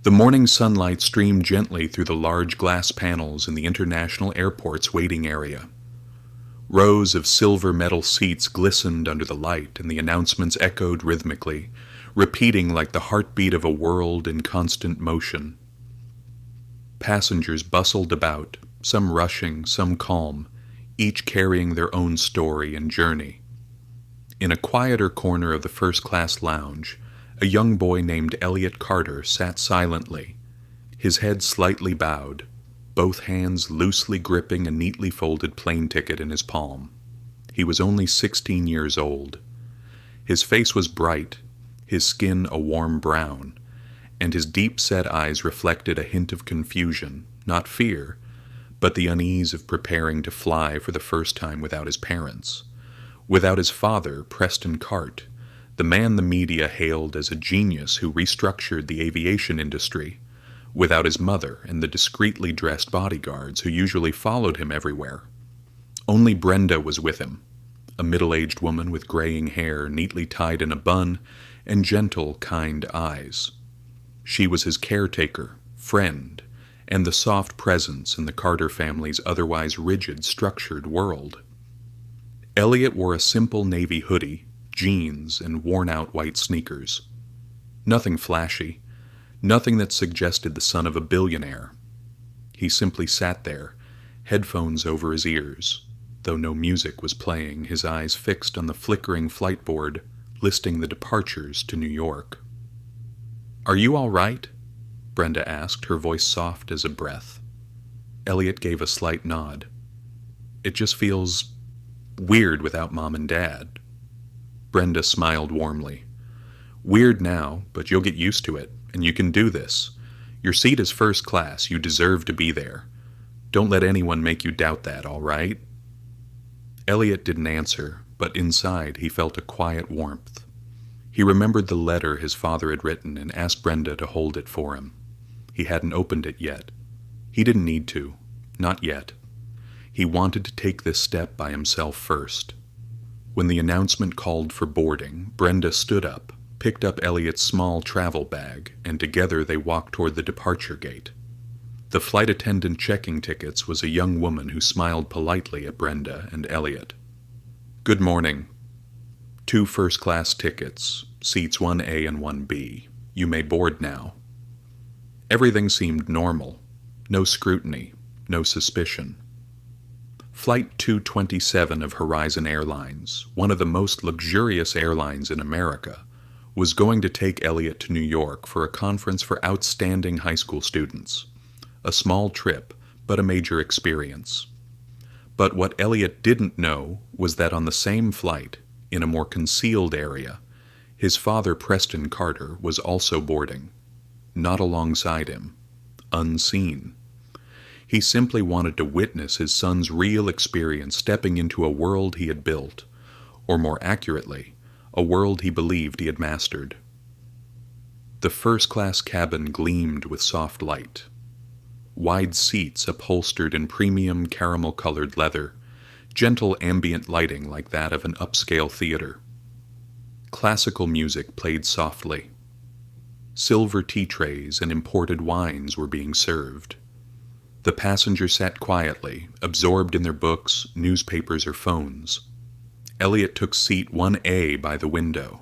The morning sunlight streamed gently through the large glass panels in the international airport's waiting area. Rows of silver metal seats glistened under the light, and the announcements echoed rhythmically, repeating like the heartbeat of a world in constant motion. Passengers bustled about, some rushing, some calm, each carrying their own story and journey. In a quieter corner of the first-class lounge, a young boy named Elliot Carter sat silently, his head slightly bowed, both hands loosely gripping a neatly folded plane ticket in his palm. He was only 16 years old. His face was bright, his skin a warm brown, and his deep-set eyes reflected a hint of confusion, not fear, but the unease of preparing to fly for the first time without his parents, without his father, Preston Cart, the man the media hailed as a genius who restructured the aviation industry, without his mother and the discreetly dressed bodyguards who usually followed him everywhere. Only Brenda was with him, a middle-aged woman with graying hair neatly tied in a bun and gentle, kind eyes. She was his caretaker, friend, and the soft presence in the Carter family's otherwise rigid, structured world. Elliot wore a simple navy hoodie, jeans, and worn-out white sneakers. Nothing flashy, nothing that suggested the son of a billionaire. He simply sat there, headphones over his ears, though no music was playing, his eyes fixed on the flickering flight board listing the departures to New York. "Are you all right?" Brenda asked, her voice soft as a breath. Elliot gave a slight nod. "It just feels weird without Mom and Dad." Brenda smiled warmly. "Weird now, but you'll get used to it, and you can do this. Your seat is first class. You deserve to be there. Don't let anyone make you doubt that, all right?" Elliot didn't answer, but inside he felt a quiet warmth. He remembered the letter his father had written and asked Brenda to hold it for him. He hadn't opened it yet. He didn't need to. Not yet. He wanted to take this step by himself first. When the announcement called for boarding, Brenda stood up, picked up Elliot's small travel bag, and together they walked toward the departure gate. The flight attendant checking tickets was a young woman who smiled politely at Brenda and Elliot. "Good morning. 2 first-class tickets, seats 1A and 1B. You may board now." Everything seemed normal. No scrutiny, no suspicion. Flight 227 of Horizon Airlines, one of the most luxurious airlines in America, was going to take Elliot to New York for a conference for outstanding high school students. A small trip, but a major experience. But what Elliot didn't know was that on the same flight, in a more concealed area, his father, Preston Carter, was also boarding. Not alongside him. Unseen. He simply wanted to witness his son's real experience stepping into a world he had built, or more accurately, a world he believed he had mastered. The first-class cabin gleamed with soft light. Wide seats upholstered in premium caramel-colored leather, gentle ambient lighting like that of an upscale theater. Classical music played softly. Silver tea trays and imported wines were being served. The passengers sat quietly, absorbed in their books, newspapers, or phones. Elliot took seat 1A by the window.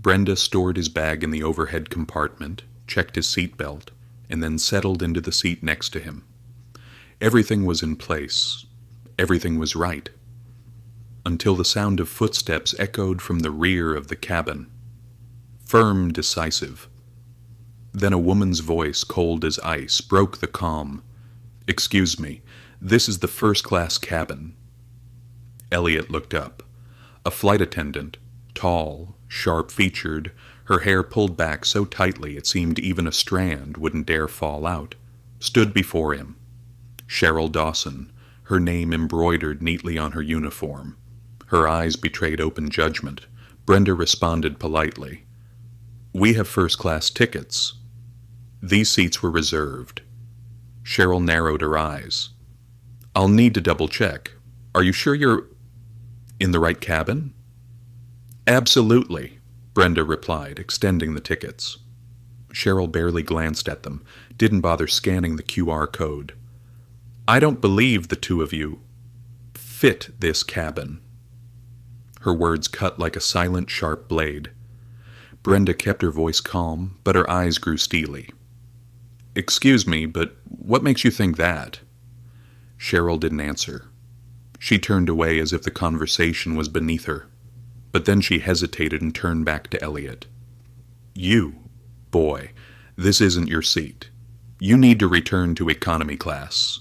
Brenda stored his bag in the overhead compartment, checked his seatbelt, and then settled into the seat next to him. Everything was in place. Everything was right. Until the sound of footsteps echoed from the rear of the cabin. Firm, decisive. Then a woman's voice, cold as ice, broke the calm. "Excuse me, this is the first-class cabin." Elliot looked up. A flight attendant, tall, sharp-featured, her hair pulled back so tightly it seemed even a strand wouldn't dare fall out, stood before him. Cheryl Dawson, her name embroidered neatly on her uniform. Her eyes betrayed open judgment. Brenda responded politely. "We have first-class tickets." These seats were reserved. Cheryl narrowed her eyes. "I'll need to double-check. Are you sure you're in the right cabin?" "Absolutely," Brenda replied, extending the tickets. Cheryl barely glanced at them, didn't bother scanning the QR code. "I don't believe the two of you fit this cabin." Her words cut like a silent, sharp blade. Brenda kept her voice calm, but her eyes grew steely. "Excuse me, but what makes you think that?" Cheryl didn't answer. She turned away as if the conversation was beneath her, but then she hesitated and turned back to Elliot. "You, boy, this isn't your seat. You need to return to economy class."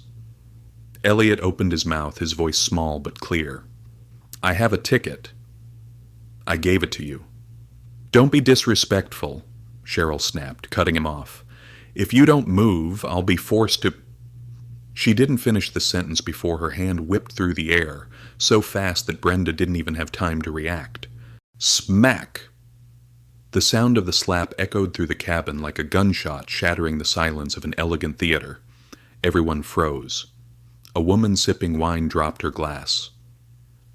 Elliot opened his mouth, his voice small but clear. "I have a ticket. I gave it to you." "Don't be disrespectful," Cheryl snapped, cutting him off. "If you don't move, I'll be forced to—" She didn't finish the sentence before her hand whipped through the air, so fast that Brenda didn't even have time to react. Smack! The sound of the slap echoed through the cabin like a gunshot shattering the silence of an elegant theater. Everyone froze. A woman sipping wine dropped her glass.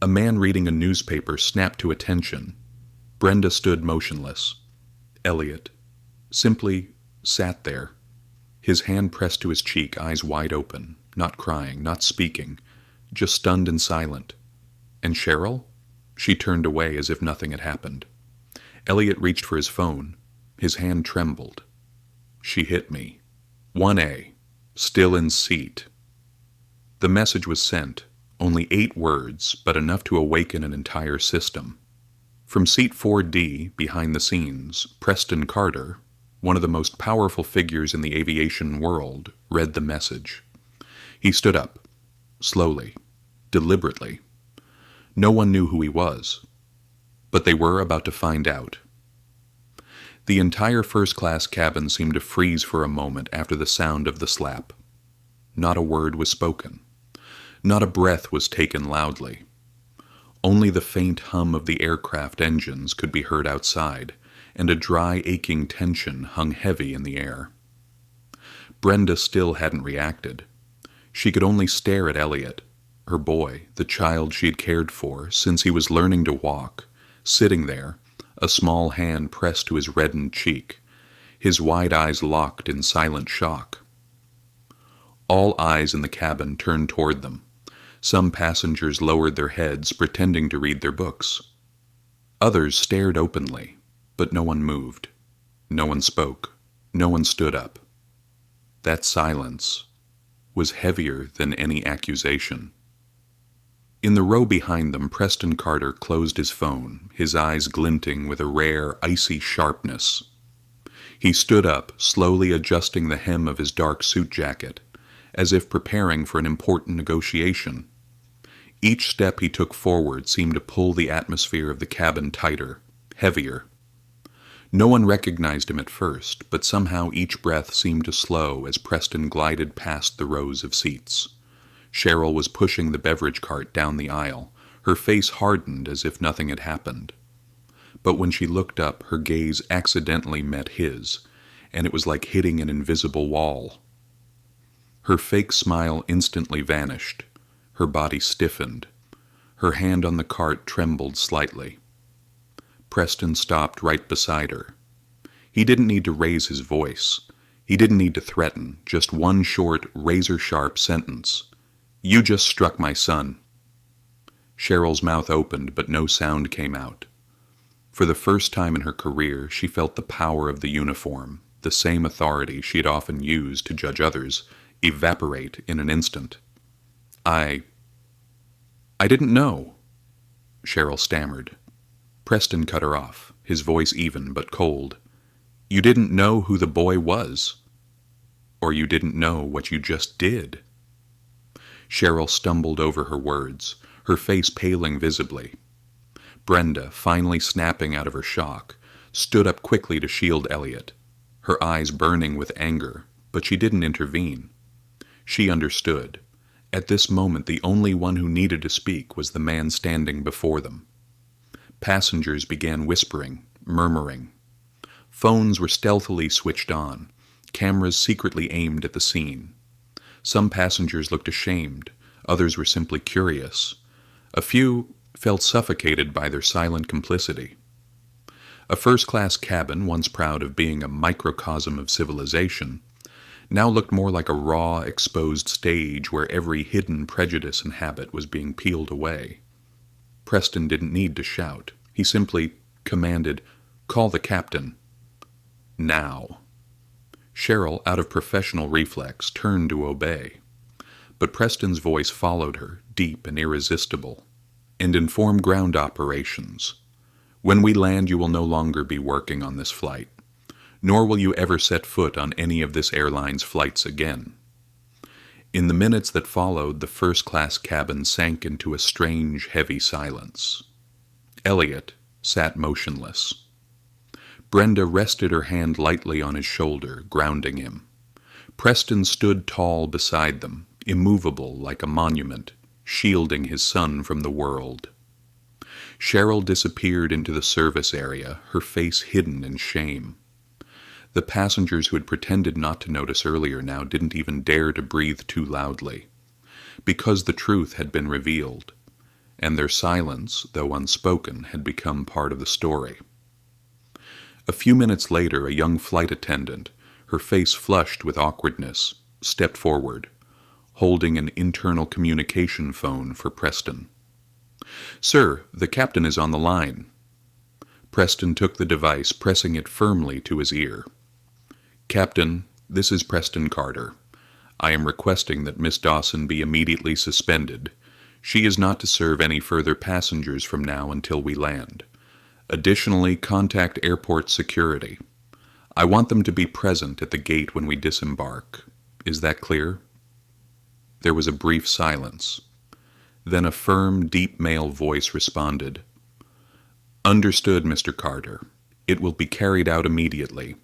A man reading a newspaper snapped to attention. Brenda stood motionless. Elliot simply sat there, his hand pressed to his cheek, eyes wide open, not crying, not speaking, just stunned and silent. And Cheryl? She turned away as if nothing had happened. Elliot reached for his phone. His hand trembled. "She hit me. 1A. Still in seat." The message was sent. Only 8 words, but enough to awaken an entire system. From seat 4D, behind the scenes, Preston Carter, one of the most powerful figures in the aviation world, read the message. He stood up, slowly, deliberately. No one knew who he was, but they were about to find out. The entire first-class cabin seemed to freeze for a moment after the sound of the slap. Not a word was spoken. Not a breath was taken loudly. Only the faint hum of the aircraft engines could be heard outside, and a dry, aching tension hung heavy in the air. Brenda still hadn't reacted. She could only stare at Elliot, her boy, the child she had cared for since he was learning to walk, sitting there, a small hand pressed to his reddened cheek, his wide eyes locked in silent shock. All eyes in the cabin turned toward them. Some passengers lowered their heads, pretending to read their books. Others stared openly, but no one moved. No one spoke. No one stood up. That silence was heavier than any accusation. In the row behind them, Preston Carter closed his phone, his eyes glinting with a rare, icy sharpness. He stood up, slowly adjusting the hem of his dark suit jacket, as if preparing for an important negotiation. Each step he took forward seemed to pull the atmosphere of the cabin tighter, heavier. No one recognized him at first, but somehow each breath seemed to slow as Preston glided past the rows of seats. Cheryl was pushing the beverage cart down the aisle, her face hardened as if nothing had happened. But when she looked up, her gaze accidentally met his, and it was like hitting an invisible wall. Her fake smile instantly vanished. Her body stiffened. Her hand on the cart trembled slightly. Preston stopped right beside her. He didn't need to raise his voice. He didn't need to threaten, just one short, razor-sharp sentence. "You just struck my son." Cheryl's mouth opened, but no sound came out. For the first time in her career, she felt the power of the uniform, the same authority she had often used to judge others, evaporate in an instant. I didn't know," Cheryl stammered. Preston cut her off, his voice even but cold. "You didn't know who the boy was. Or you didn't know what you just did." Cheryl stumbled over her words, her face paling visibly. Brenda, finally snapping out of her shock, stood up quickly to shield Elliot, her eyes burning with anger, but she didn't intervene. She understood. At this moment, the only one who needed to speak was the man standing before them. Passengers began whispering, murmuring. Phones were stealthily switched on, cameras secretly aimed at the scene. Some passengers looked ashamed, others were simply curious. A few felt suffocated by their silent complicity. A first-class cabin, once proud of being a microcosm of civilization, now looked more like a raw, exposed stage where every hidden prejudice and habit was being peeled away. Preston didn't need to shout. He simply commanded, "Call the captain." Now. Cheryl, out of professional reflex, turned to obey. But Preston's voice followed her, deep and irresistible. "And inform ground operations. When we land, you will no longer be working on this flight, nor will you ever set foot on any of this airline's flights again." In the minutes that followed, the first-class cabin sank into a strange, heavy silence. Elliot sat motionless. Brenda rested her hand lightly on his shoulder, grounding him. Preston stood tall beside them, immovable like a monument, shielding his son from the world. Cheryl disappeared into the service area, her face hidden in shame. The passengers who had pretended not to notice earlier now didn't even dare to breathe too loudly, because the truth had been revealed, and their silence, though unspoken, had become part of the story. A few minutes later, a young flight attendant, her face flushed with awkwardness, stepped forward, holding an internal communication phone for Preston. "Sir, the captain is on the line." Preston took the device, pressing it firmly to his ear. "Captain, this is Preston Carter. I am requesting that Miss Dawson be immediately suspended. She is not to serve any further passengers from now until we land. Additionally, contact airport security. I want them to be present at the gate when we disembark. Is that clear?" There was a brief silence. Then a firm, deep male voice responded. "Understood, Mr. Carter. It will be carried out immediately."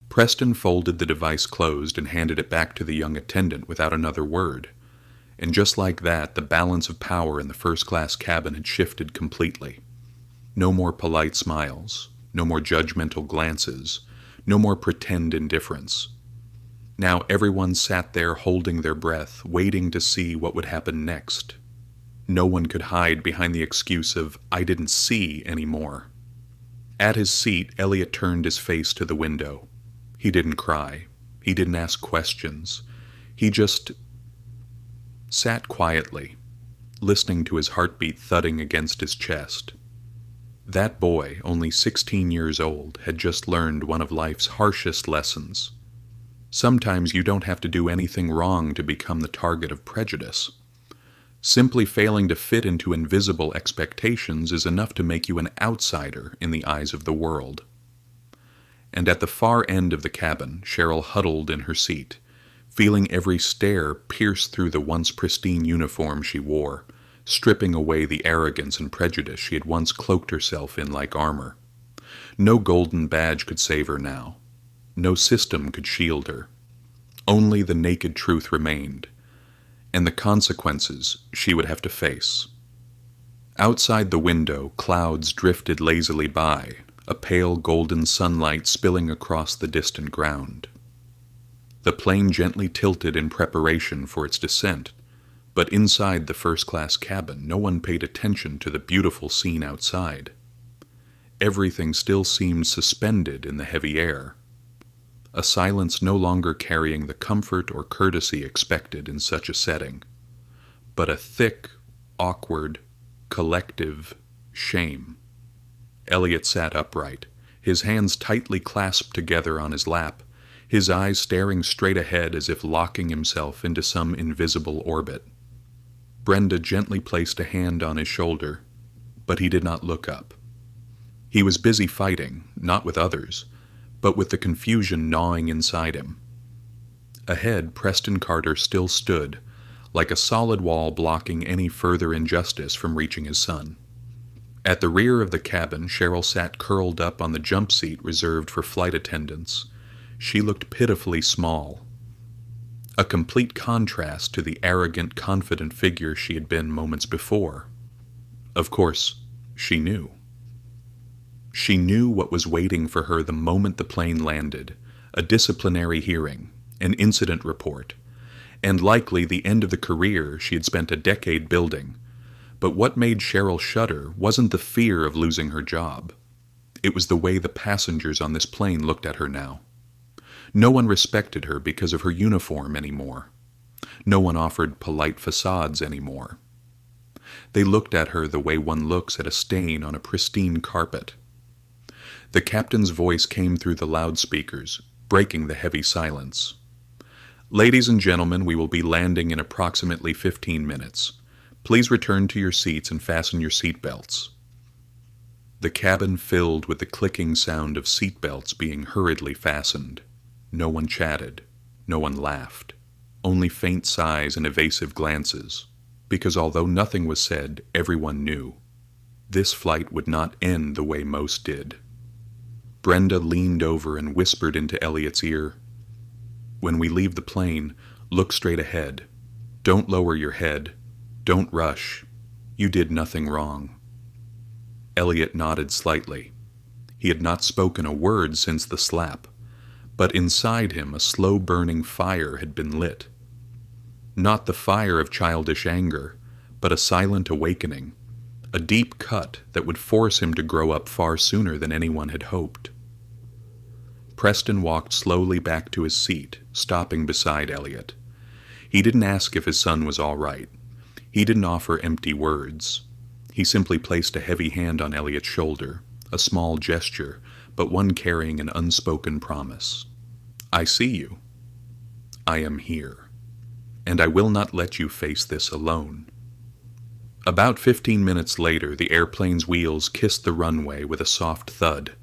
Preston folded the device closed and handed it back to the young attendant without another word. And just like that, the balance of power in the first-class cabin had shifted completely. No more polite smiles, no more judgmental glances, no more pretend indifference. Now everyone sat there holding their breath, waiting to see what would happen next. No one could hide behind the excuse of, "I didn't see" anymore. At his seat, Elliot turned his face to the window. He didn't cry. He didn't ask questions. He just sat quietly, listening to his heartbeat thudding against his chest. That boy, only 16 years old, had just learned one of life's harshest lessons. Sometimes you don't have to do anything wrong to become the target of prejudice. Simply failing to fit into invisible expectations is enough to make you an outsider in the eyes of the world. And at the far end of the cabin, Cheryl huddled in her seat, feeling every stare pierce through the once pristine uniform she wore, stripping away the arrogance and prejudice she had once cloaked herself in like armor. No golden badge could save her now. No system could shield her. Only the naked truth remained, and the consequences she would have to face. Outside the window, clouds drifted lazily by, a pale golden sunlight spilling across the distant ground. The plane gently tilted in preparation for its descent, but inside the first-class cabin, no one paid attention to the beautiful scene outside. Everything still seemed suspended in the heavy air, a silence no longer carrying the comfort or courtesy expected in such a setting, but a thick, awkward, collective shame. Elliot sat upright, his hands tightly clasped together on his lap, his eyes staring straight ahead as if locking himself into some invisible orbit. Brenda gently placed a hand on his shoulder, but he did not look up. He was busy fighting, not with others, but with the confusion gnawing inside him. Ahead, Preston Carter still stood, like a solid wall blocking any further injustice from reaching his son. At the rear of the cabin, Cheryl sat curled up on the jump seat reserved for flight attendants. She looked pitifully small, a complete contrast to the arrogant, confident figure she had been moments before. Of course, she knew. She knew what was waiting for her the moment the plane landed, a disciplinary hearing, an incident report, and likely the end of the career she had spent a decade building. But what made Cheryl shudder wasn't the fear of losing her job. It was the way the passengers on this plane looked at her now. No one respected her because of her uniform anymore. No one offered polite facades anymore. They looked at her the way one looks at a stain on a pristine carpet. The captain's voice came through the loudspeakers, breaking the heavy silence. "Ladies and gentlemen, we will be landing in approximately 15 minutes. Please return to your seats and fasten your seatbelts." The cabin filled with the clicking sound of seatbelts being hurriedly fastened. No one chatted. No one laughed. Only faint sighs and evasive glances, because although nothing was said, everyone knew. This flight would not end the way most did. Brenda leaned over and whispered into Elliot's ear, "When we leave the plane, look straight ahead. Don't lower your head. Don't rush. You did nothing wrong." Elliot nodded slightly. He had not spoken a word since the slap, but inside him a slow-burning fire had been lit. Not the fire of childish anger, but a silent awakening, a deep cut that would force him to grow up far sooner than anyone had hoped. Preston walked slowly back to his seat, stopping beside Elliot. He didn't ask if his son was all right. He didn't offer empty words. He simply placed a heavy hand on Elliot's shoulder, a small gesture, but one carrying an unspoken promise. "I see you. I am here. And I will not let you face this alone." About 15 minutes later, the airplane's wheels kissed the runway with a soft thud,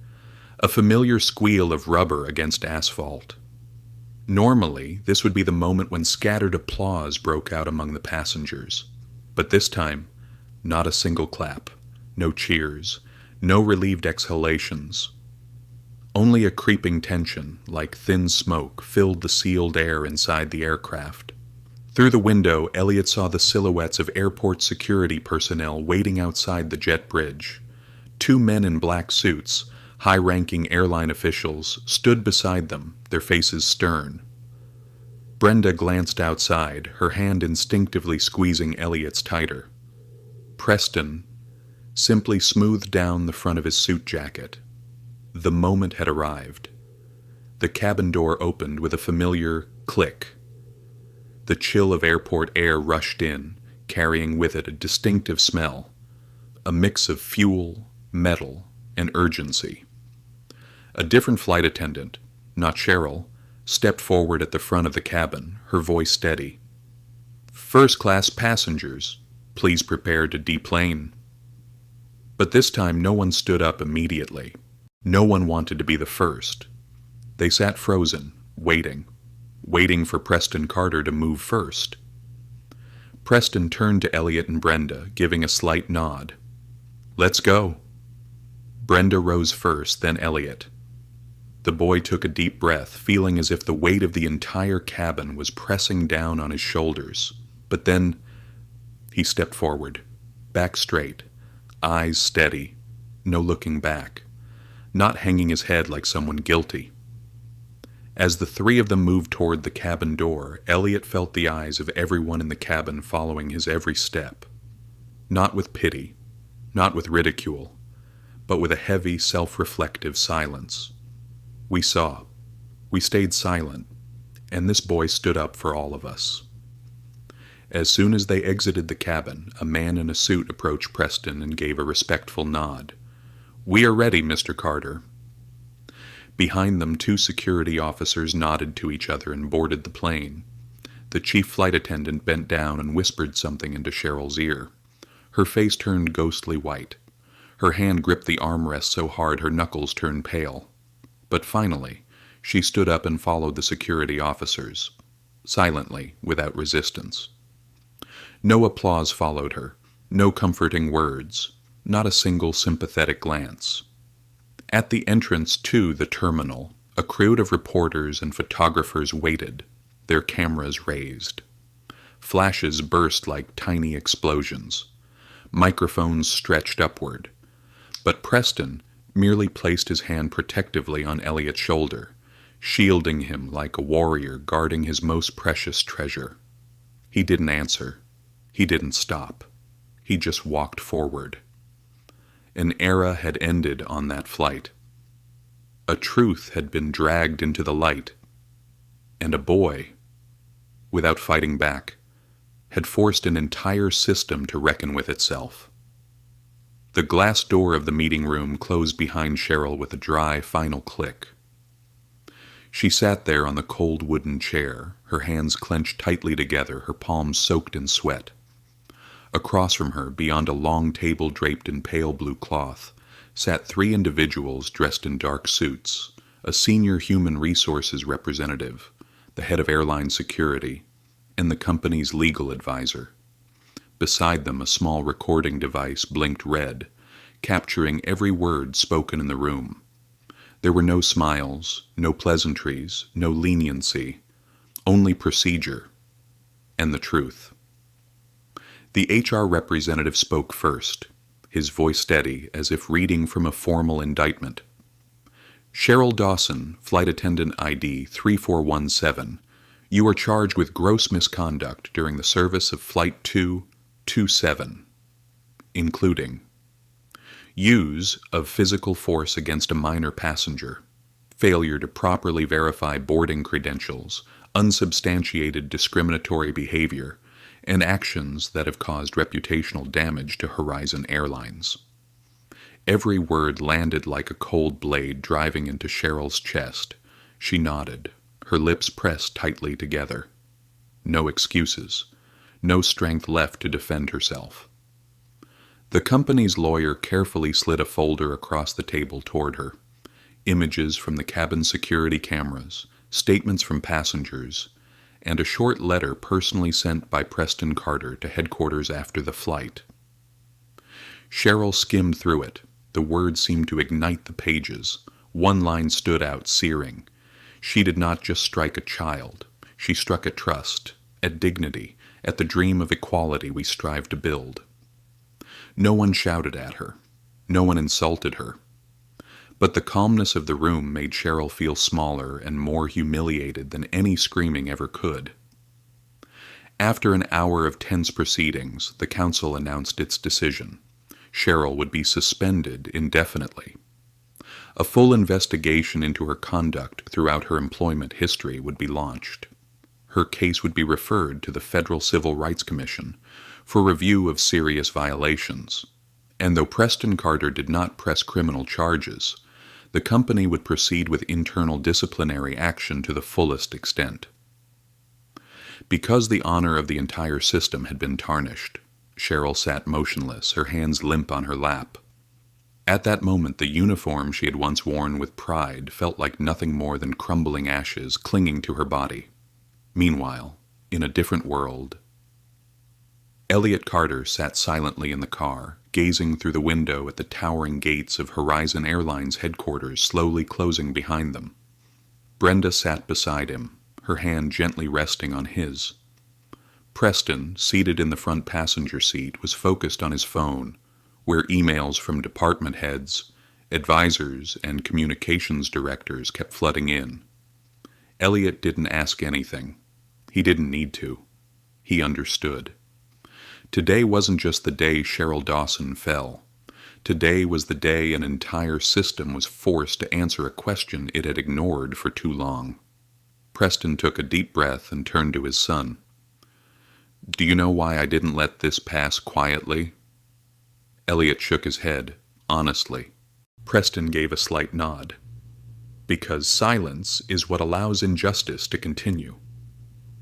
a familiar squeal of rubber against asphalt. Normally, this would be the moment when scattered applause broke out among the passengers. But this time, not a single clap, no cheers, no relieved exhalations. Only a creeping tension, like thin smoke, filled the sealed air inside the aircraft. Through the window, Elliot saw the silhouettes of airport security personnel waiting outside the jet bridge. 2 men in black suits, high-ranking airline officials, stood beside them, their faces stern. Brenda glanced outside, her hand instinctively squeezing Elliot's tighter. Preston simply smoothed down the front of his suit jacket. The moment had arrived. The cabin door opened with a familiar click. The chill of airport air rushed in, carrying with it a distinctive smell, a mix of fuel, metal, and urgency. A different flight attendant, not Cheryl, stepped forward at the front of the cabin, her voice steady. "First-class passengers, please prepare to deplane." But this time no one stood up immediately. No one wanted to be the first. They sat frozen, waiting for Preston Carter to move first. Preston turned to Elliot and Brenda, giving a slight nod. "Let's go." Brenda rose first, then Elliot. The boy took a deep breath, feeling as if the weight of the entire cabin was pressing down on his shoulders. But then he stepped forward, back straight, eyes steady, no looking back, not hanging his head like someone guilty. As the three of them moved toward the cabin door, Elliot felt the eyes of everyone in the cabin following his every step. Not with pity, not with ridicule, but with a heavy, self-reflective silence. We saw. We stayed silent, and this boy stood up for all of us. As soon as they exited the cabin, a man in a suit approached Preston and gave a respectful nod. "We are ready, Mr. Carter." Behind them, 2 security officers nodded to each other and boarded the plane. The chief flight attendant bent down and whispered something into Cheryl's ear. Her face turned ghostly white. Her hand gripped the armrest so hard her knuckles turned pale. But finally, she stood up and followed the security officers, silently, without resistance. No applause followed her, no comforting words, not a single sympathetic glance. At the entrance to the terminal, a crowd of reporters and photographers waited, their cameras raised. Flashes burst like tiny explosions. Microphones stretched upward. But Preston merely placed his hand protectively on Elliot's shoulder, shielding him like a warrior guarding his most precious treasure. He didn't answer. He didn't stop. He just walked forward. An era had ended on that flight. A truth had been dragged into the light, and a boy, without fighting back, had forced an entire system to reckon with itself. The glass door of the meeting room closed behind Cheryl with a dry, final click. She sat there on the cold wooden chair, her hands clenched tightly together, her palms soaked in sweat. Across from her, beyond a long table draped in pale blue cloth, sat 3 individuals dressed in dark suits, a senior human resources representative, the head of airline security, and the company's legal advisor. Beside them, a small recording device blinked red, capturing every word spoken in the room. There were no smiles, no pleasantries, no leniency, only procedure and the truth. The HR representative spoke first, his voice steady, as if reading from a formal indictment. Cheryl Dawson, Flight Attendant ID 3417, you are charged with gross misconduct during the service of Flight 227, including use of physical force against a minor passenger, failure to properly verify boarding credentials, unsubstantiated discriminatory behavior, and actions that have caused reputational damage to Horizon Airlines. Every word landed like a cold blade driving into Cheryl's chest. She nodded, her lips pressed tightly together. No excuses, no strength left to defend herself. The company's lawyer carefully slid a folder across the table toward her. Images from the cabin security cameras, statements from passengers, and a short letter personally sent by Preston Carter to headquarters after the flight. Cheryl skimmed through it. The words seemed to ignite the pages. One line stood out, searing. She did not just strike a child. She struck at trust, at dignity, at the dream of equality we strive to build. No one shouted at her. No one insulted her. But the calmness of the room made Cheryl feel smaller and more humiliated than any screaming ever could. After an hour of tense proceedings, the council announced its decision. Cheryl would be suspended indefinitely. A full investigation into her conduct throughout her employment history would be launched. Her case would be referred to the Federal Civil Rights Commission for review of serious violations. And though Preston Carter did not press criminal charges, the company would proceed with internal disciplinary action to the fullest extent. Because the honor of the entire system had been tarnished, Cheryl sat motionless, her hands limp on her lap. At that moment, the uniform she had once worn with pride felt like nothing more than crumbling ashes clinging to her body. Meanwhile, in a different world, Elliot Carter sat silently in the car, gazing through the window at the towering gates of Horizon Airlines headquarters slowly closing behind them. Brenda sat beside him, her hand gently resting on his. Preston, seated in the front passenger seat, was focused on his phone, where emails from department heads, advisors, and communications directors kept flooding in. Elliot didn't ask anything. He didn't need to. He understood. Today wasn't just the day Cheryl Dawson fell. Today was the day an entire system was forced to answer a question it had ignored for too long. Preston took a deep breath and turned to his son. "Do you know why I didn't let this pass quietly?" Elliot shook his head, honestly. Preston gave a slight nod. "Because silence is what allows injustice to continue.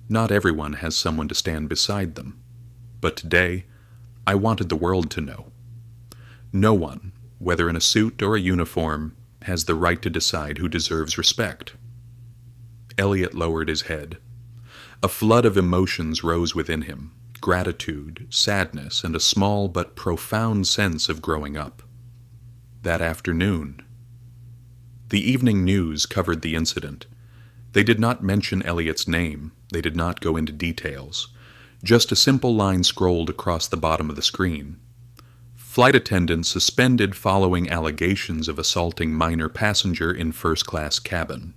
Not everyone has someone to stand beside them. But today, I wanted the world to know. No one, whether in a suit or a uniform, has the right to decide who deserves respect." Elliot lowered his head. A flood of emotions rose within him, gratitude, sadness, and a small but profound sense of growing up. That afternoon, the evening news covered the incident. They did not mention Elliot's name. They did not go into details. Just a simple line scrolled across the bottom of the screen. Flight attendant suspended following allegations of assaulting minor passenger in first-class cabin.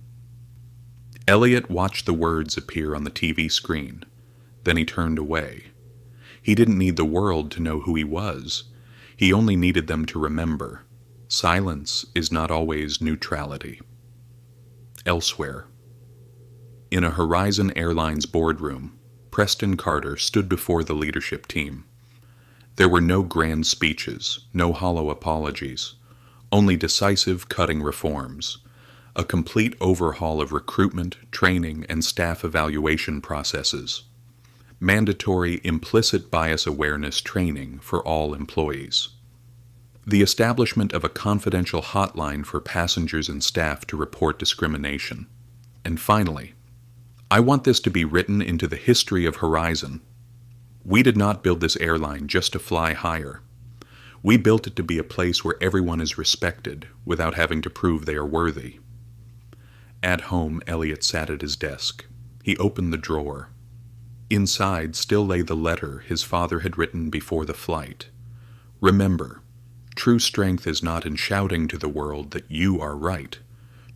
Elliot watched the words appear on the TV screen. Then he turned away. He didn't need the world to know who he was. He only needed them to remember. Silence is not always neutrality. Elsewhere. In a Horizon Airlines boardroom, Preston Carter stood before the leadership team. There were no grand speeches, no hollow apologies, only decisive, cutting reforms, a complete overhaul of recruitment, training, and staff evaluation processes, mandatory implicit bias awareness training for all employees, the establishment of a confidential hotline for passengers and staff to report discrimination, and finally, I want this to be written into the history of Horizon. We did not build this airline just to fly higher. We built it to be a place where everyone is respected without having to prove they are worthy. At home, Elliot sat at his desk. He opened the drawer. Inside still lay the letter his father had written before the flight. Remember, true strength is not in shouting to the world that you are right.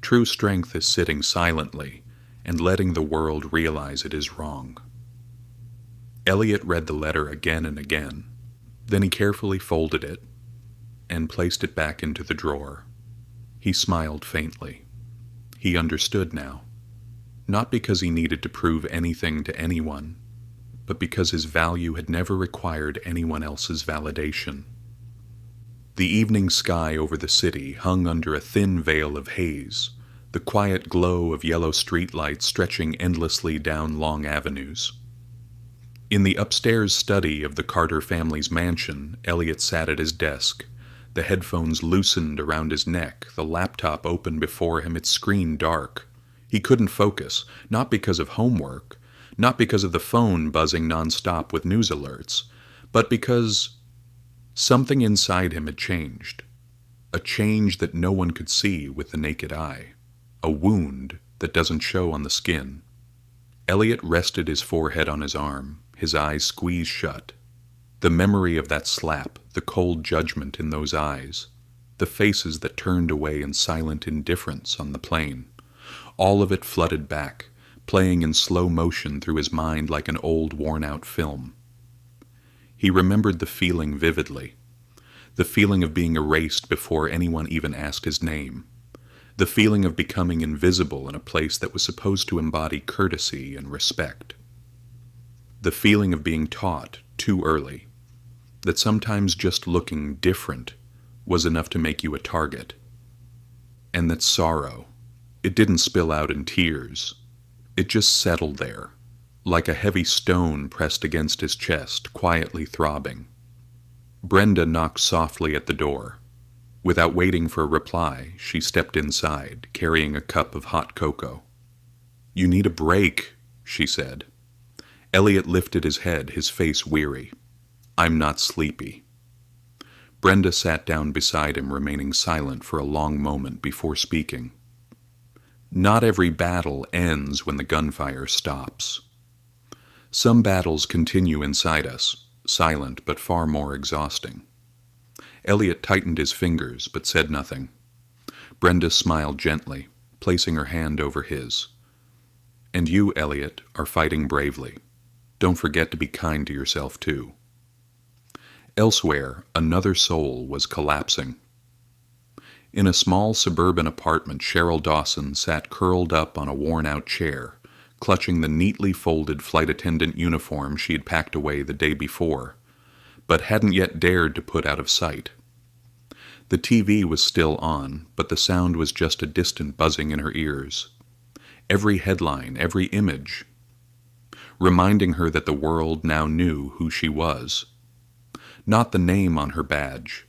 True strength is sitting silently and letting the world realize it is wrong. Elliot read the letter again and again. Then he carefully folded it and placed it back into the drawer. He smiled faintly. He understood now, not because he needed to prove anything to anyone, but because his value had never required anyone else's validation. The evening sky over the city hung under a thin veil of haze, the quiet glow of yellow streetlights stretching endlessly down long avenues. In the upstairs study of the Carter family's mansion, Elliot sat at his desk, the headphones loosened around his neck, the laptop open before him, its screen dark. He couldn't focus, not because of homework, not because of the phone buzzing nonstop with news alerts, but because something inside him had changed. A change that no one could see with the naked eye. A wound that doesn't show on the skin. Elliot rested his forehead on his arm, his eyes squeezed shut. The memory of that slap, the cold judgment in those eyes, the faces that turned away in silent indifference on the plane, all of it flooded back, playing in slow motion through his mind like an old worn-out film. He remembered the feeling vividly, the feeling of being erased before anyone even asked his name, the feeling of becoming invisible in a place that was supposed to embody courtesy and respect, the feeling of being taught too early that sometimes just looking different was enough to make you a target, and that sorrow, it didn't spill out in tears, it just settled there, like a heavy stone pressed against his chest, quietly throbbing. Brenda knocked softly at the door. Without waiting for a reply, she stepped inside, carrying a cup of hot cocoa. "You need a break," she said. Elliot lifted his head, his face weary. "I'm not sleepy." Brenda sat down beside him, remaining silent for a long moment before speaking. "Not every battle ends when the gunfire stops. Some battles continue inside us, silent but far more exhausting." Elliot tightened his fingers but said nothing. Brenda smiled gently, placing her hand over his. "And you, Elliot, are fighting bravely. Don't forget to be kind to yourself, too." Elsewhere, another soul was collapsing. In a small suburban apartment, Cheryl Dawson sat curled up on a worn-out chair, clutching the neatly folded flight attendant uniform she had packed away the day before, but hadn't yet dared to put out of sight. The TV was still on, but the sound was just a distant buzzing in her ears. Every headline, every image, reminding her that the world now knew who she was. Not the name on her badge,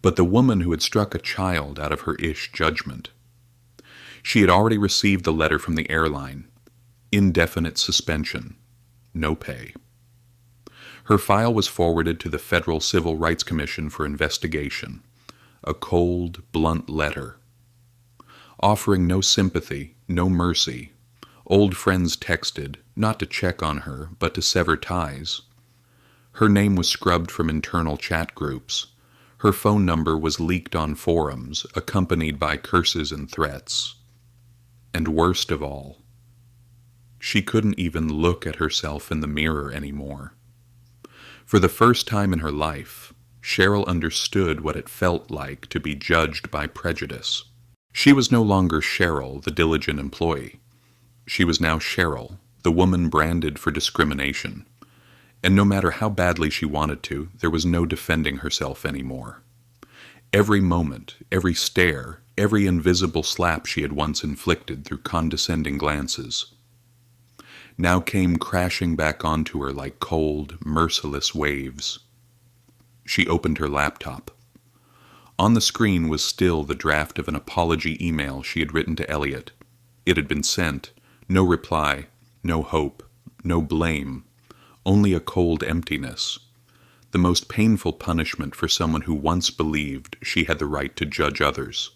but the woman who had struck a child out of her ish judgment. She had already received the letter from the airline. Indefinite suspension. No pay. Her file was forwarded to the Federal Civil Rights Commission for investigation. A cold, blunt letter. Offering no sympathy, no mercy. Old friends texted, not to check on her, but to sever ties. Her name was scrubbed from internal chat groups. Her phone number was leaked on forums, accompanied by curses and threats. And worst of all, she couldn't even look at herself in the mirror anymore. For the first time in her life, Cheryl understood what it felt like to be judged by prejudice. She was no longer Cheryl, the diligent employee. She was now Cheryl, the woman branded for discrimination. And no matter how badly she wanted to, there was no defending herself anymore. Every moment, every stare, every invisible slap she had once inflicted through condescending glances, now came crashing back onto her like cold, merciless waves. She opened her laptop. On the screen was still the draft of an apology email she had written to Elliot. It had been sent. No reply, no hope, no blame, only a cold emptiness. The most painful punishment for someone who once believed she had the right to judge others.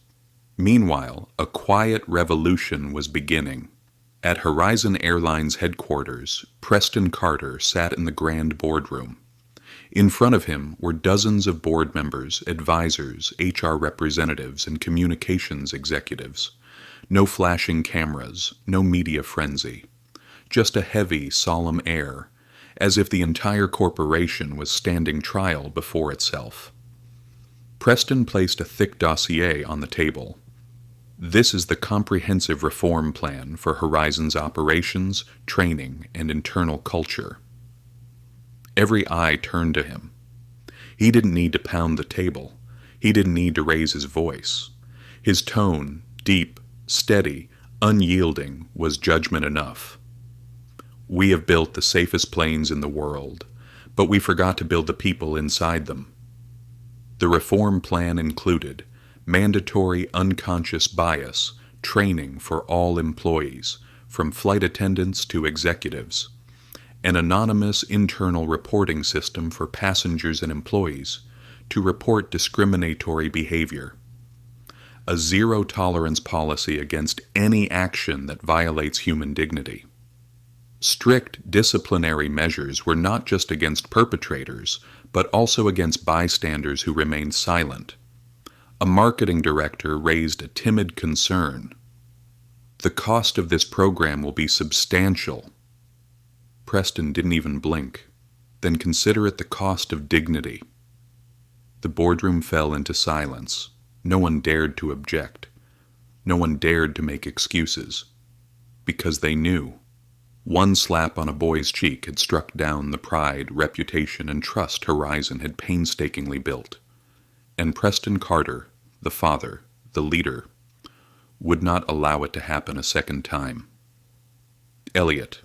Meanwhile, a quiet revolution was beginning. At Horizon Airlines headquarters, Preston Carter sat in the grand boardroom. In front of him were dozens of board members, advisors, HR representatives, and communications executives. No flashing cameras, no media frenzy. Just a heavy, solemn air, as if the entire corporation was standing trial before itself. Preston placed a thick dossier on the table. This is the comprehensive reform plan for Horizon's operations, training, and internal culture. Every eye turned to him. He didn't need to pound the table. He didn't need to raise his voice. His tone, deep, steady, unyielding, was judgment enough. We have built the safest planes in the world, but we forgot to build the people inside them. The reform plan included mandatory unconscious bias training for all employees, from flight attendants to executives, an anonymous internal reporting system for passengers and employees to report discriminatory behavior, a zero-tolerance policy against any action that violates human dignity. Strict disciplinary measures were not just against perpetrators, but also against bystanders who remained silent. A marketing director raised a timid concern. The cost of this program will be substantial. Preston didn't even blink. Then consider it the cost of dignity. The boardroom fell into silence. No one dared to object. No one dared to make excuses. Because they knew. One slap on a boy's cheek had struck down the pride, reputation, and trust Horizon had painstakingly built. And Preston Carter, the father, the leader, would not allow it to happen a second time. Elliot,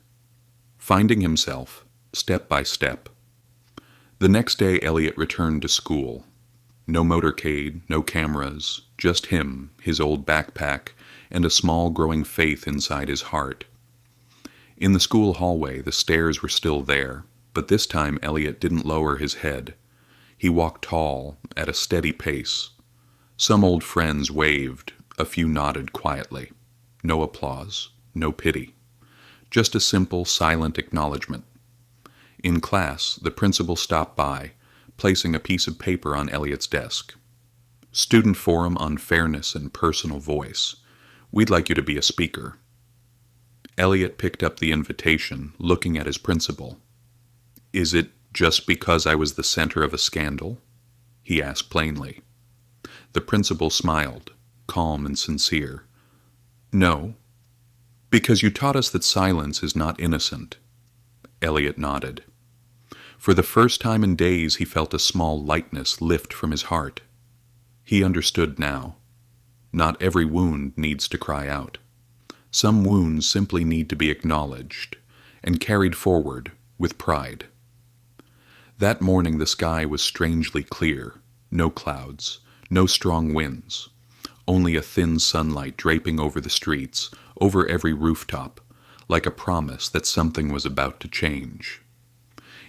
finding himself, step by step. The next day Elliot returned to school. No motorcade, no cameras, just him, his old backpack, and a small growing faith inside his heart. In the school hallway, the stairs were still there, but this time Elliot didn't lower his head. He walked tall, at a steady pace. Some old friends waved, a few nodded quietly. No applause, no pity. Just a simple, silent acknowledgement. In class, the principal stopped by, placing a piece of paper on Elliot's desk. Student Forum on Fairness and Personal Voice. We'd like you to be a speaker. Elliot picked up the invitation, looking at his principal. Is it just because I was the center of a scandal? He asked plainly. The principal smiled, calm and sincere. No, because you taught us that silence is not innocent. Elliot nodded. For the first time in days he felt a small lightness lift from his heart. He understood now. Not every wound needs to cry out. Some wounds simply need to be acknowledged and carried forward with pride. That morning the sky was strangely clear, no clouds, no strong winds, only a thin sunlight draping over the streets, over every rooftop, like a promise that something was about to change.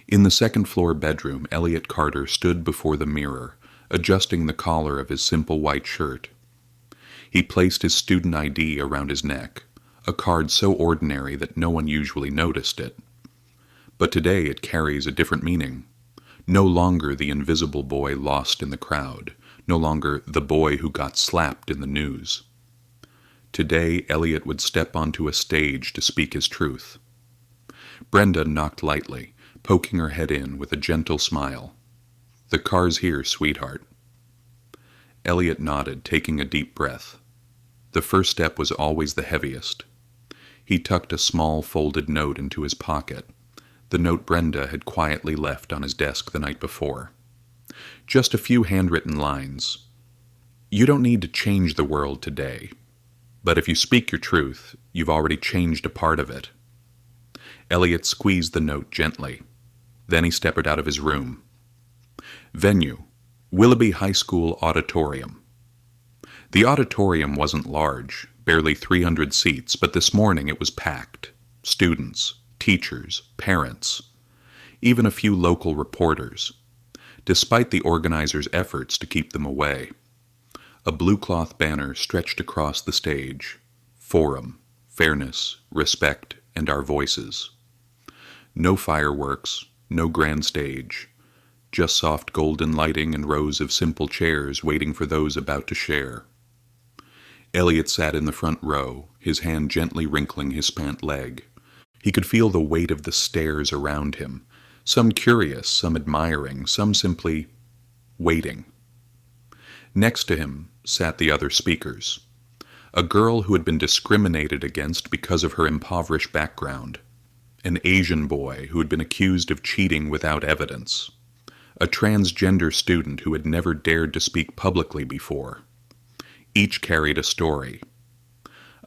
In the second-floor bedroom, Elliot Carter stood before the mirror, adjusting the collar of his simple white shirt. He placed his student ID around his neck, a card so ordinary that no one usually noticed it. But today it carries a different meaning. No longer the invisible boy lost in the crowd, no longer the boy who got slapped in the news. Today, Elliot would step onto a stage to speak his truth. Brenda knocked lightly, poking her head in with a gentle smile. The car's here, sweetheart. Elliot nodded, taking a deep breath. The first step was always the heaviest. He tucked a small folded note into his pocket, the note Brenda had quietly left on his desk the night before. Just a few handwritten lines. You don't need to change the world today, but if you speak your truth, you've already changed a part of it. Elliot squeezed the note gently. Then he stepped out of his room. Venue: Willoughby High School Auditorium. The auditorium wasn't large, barely 300 seats, but this morning it was packed. Students, teachers, parents, even a few local reporters, despite the organizers' efforts to keep them away. A blue cloth banner stretched across the stage. Forum, fairness, respect, and our voices. No fireworks, no grand stage, just soft golden lighting and rows of simple chairs waiting for those about to share. Elliot sat in the front row, his hand gently wrinkling his pant leg. He could feel the weight of the stares around him, some curious, some admiring, some simply waiting. Next to him sat the other speakers. A girl who had been discriminated against because of her impoverished background. An Asian boy who had been accused of cheating without evidence. A transgender student who had never dared to speak publicly before. Each carried a story.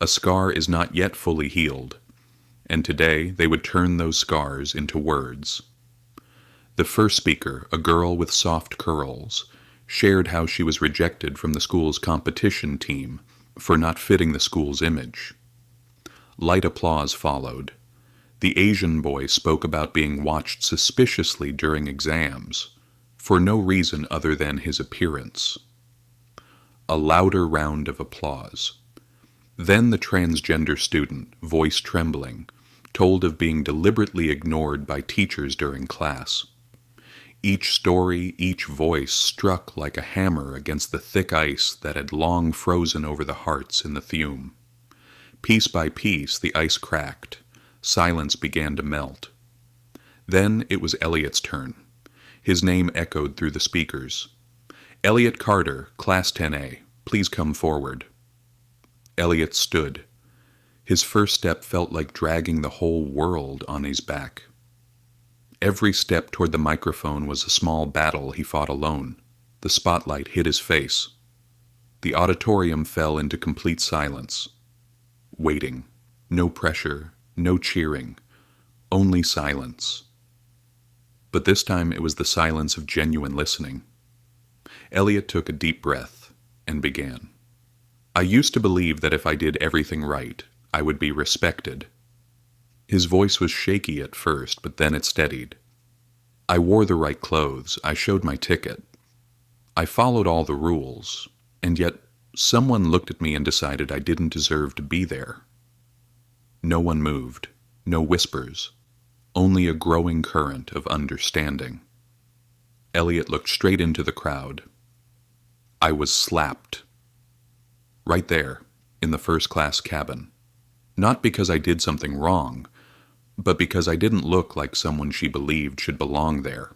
A scar is not yet fully healed, and today they would turn those scars into words. The first speaker, a girl with soft curls, shared how she was rejected from the school's competition team for not fitting the school's image. Light applause followed. The Asian boy spoke about being watched suspiciously during exams, for no reason other than his appearance. A louder round of applause. Then the transgender student, voice trembling, told of being deliberately ignored by teachers during class. Each story, each voice struck like a hammer against the thick ice that had long frozen over the hearts in the Thume. Piece by piece, the ice cracked. Silence began to melt. Then it was Elliot's turn. His name echoed through the speakers. Elliot Carter, Class 10A, please come forward. Elliot stood. His first step felt like dragging the whole world on his back. Every step toward the microphone was a small battle he fought alone. The spotlight hit his face. The auditorium fell into complete silence. Waiting. No pressure, no cheering, only silence. But this time it was the silence of genuine listening. Elliot took a deep breath and began. I used to believe that if I did everything right, I would be respected. His voice was shaky at first, but then it steadied. I wore the right clothes. I showed my ticket. I followed all the rules, and yet someone looked at me and decided I didn't deserve to be there. No one moved, no whispers, only a growing current of understanding. Elliot looked straight into the crowd. I was slapped. Right there, in the first-class cabin. Not because I did something wrong, but because I didn't look like someone she believed should belong there.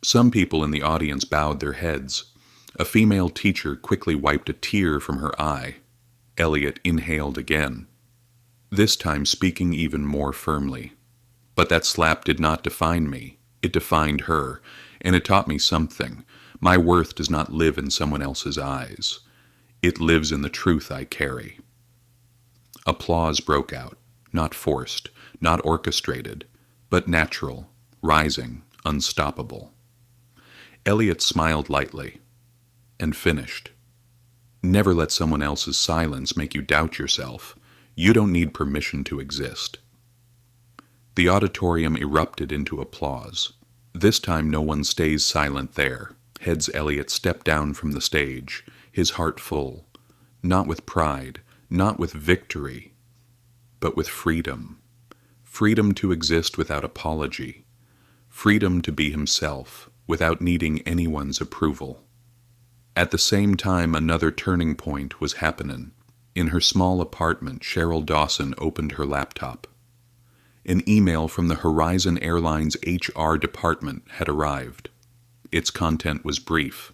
Some people in the audience bowed their heads. A female teacher quickly wiped a tear from her eye. Elliot inhaled again, this time speaking even more firmly. But that slap did not define me. It defined her, and it taught me something. My worth does not live in someone else's eyes. It lives in the truth I carry. Applause broke out, not forced, not orchestrated, but natural, rising, unstoppable. Elliot smiled lightly, and finished. Never let someone else's silence make you doubt yourself. You don't need permission to exist. The auditorium erupted into applause. This time no one stays silent there. Heads Elliot stepped down from the stage, his heart full, not with pride, not with victory, but with freedom. Freedom to exist without apology. Freedom to be himself, without needing anyone's approval. At the same time, another turning point was happening. In her small apartment, Cheryl Dawson opened her laptop. An email from the Horizon Airlines HR department had arrived. Its content was brief.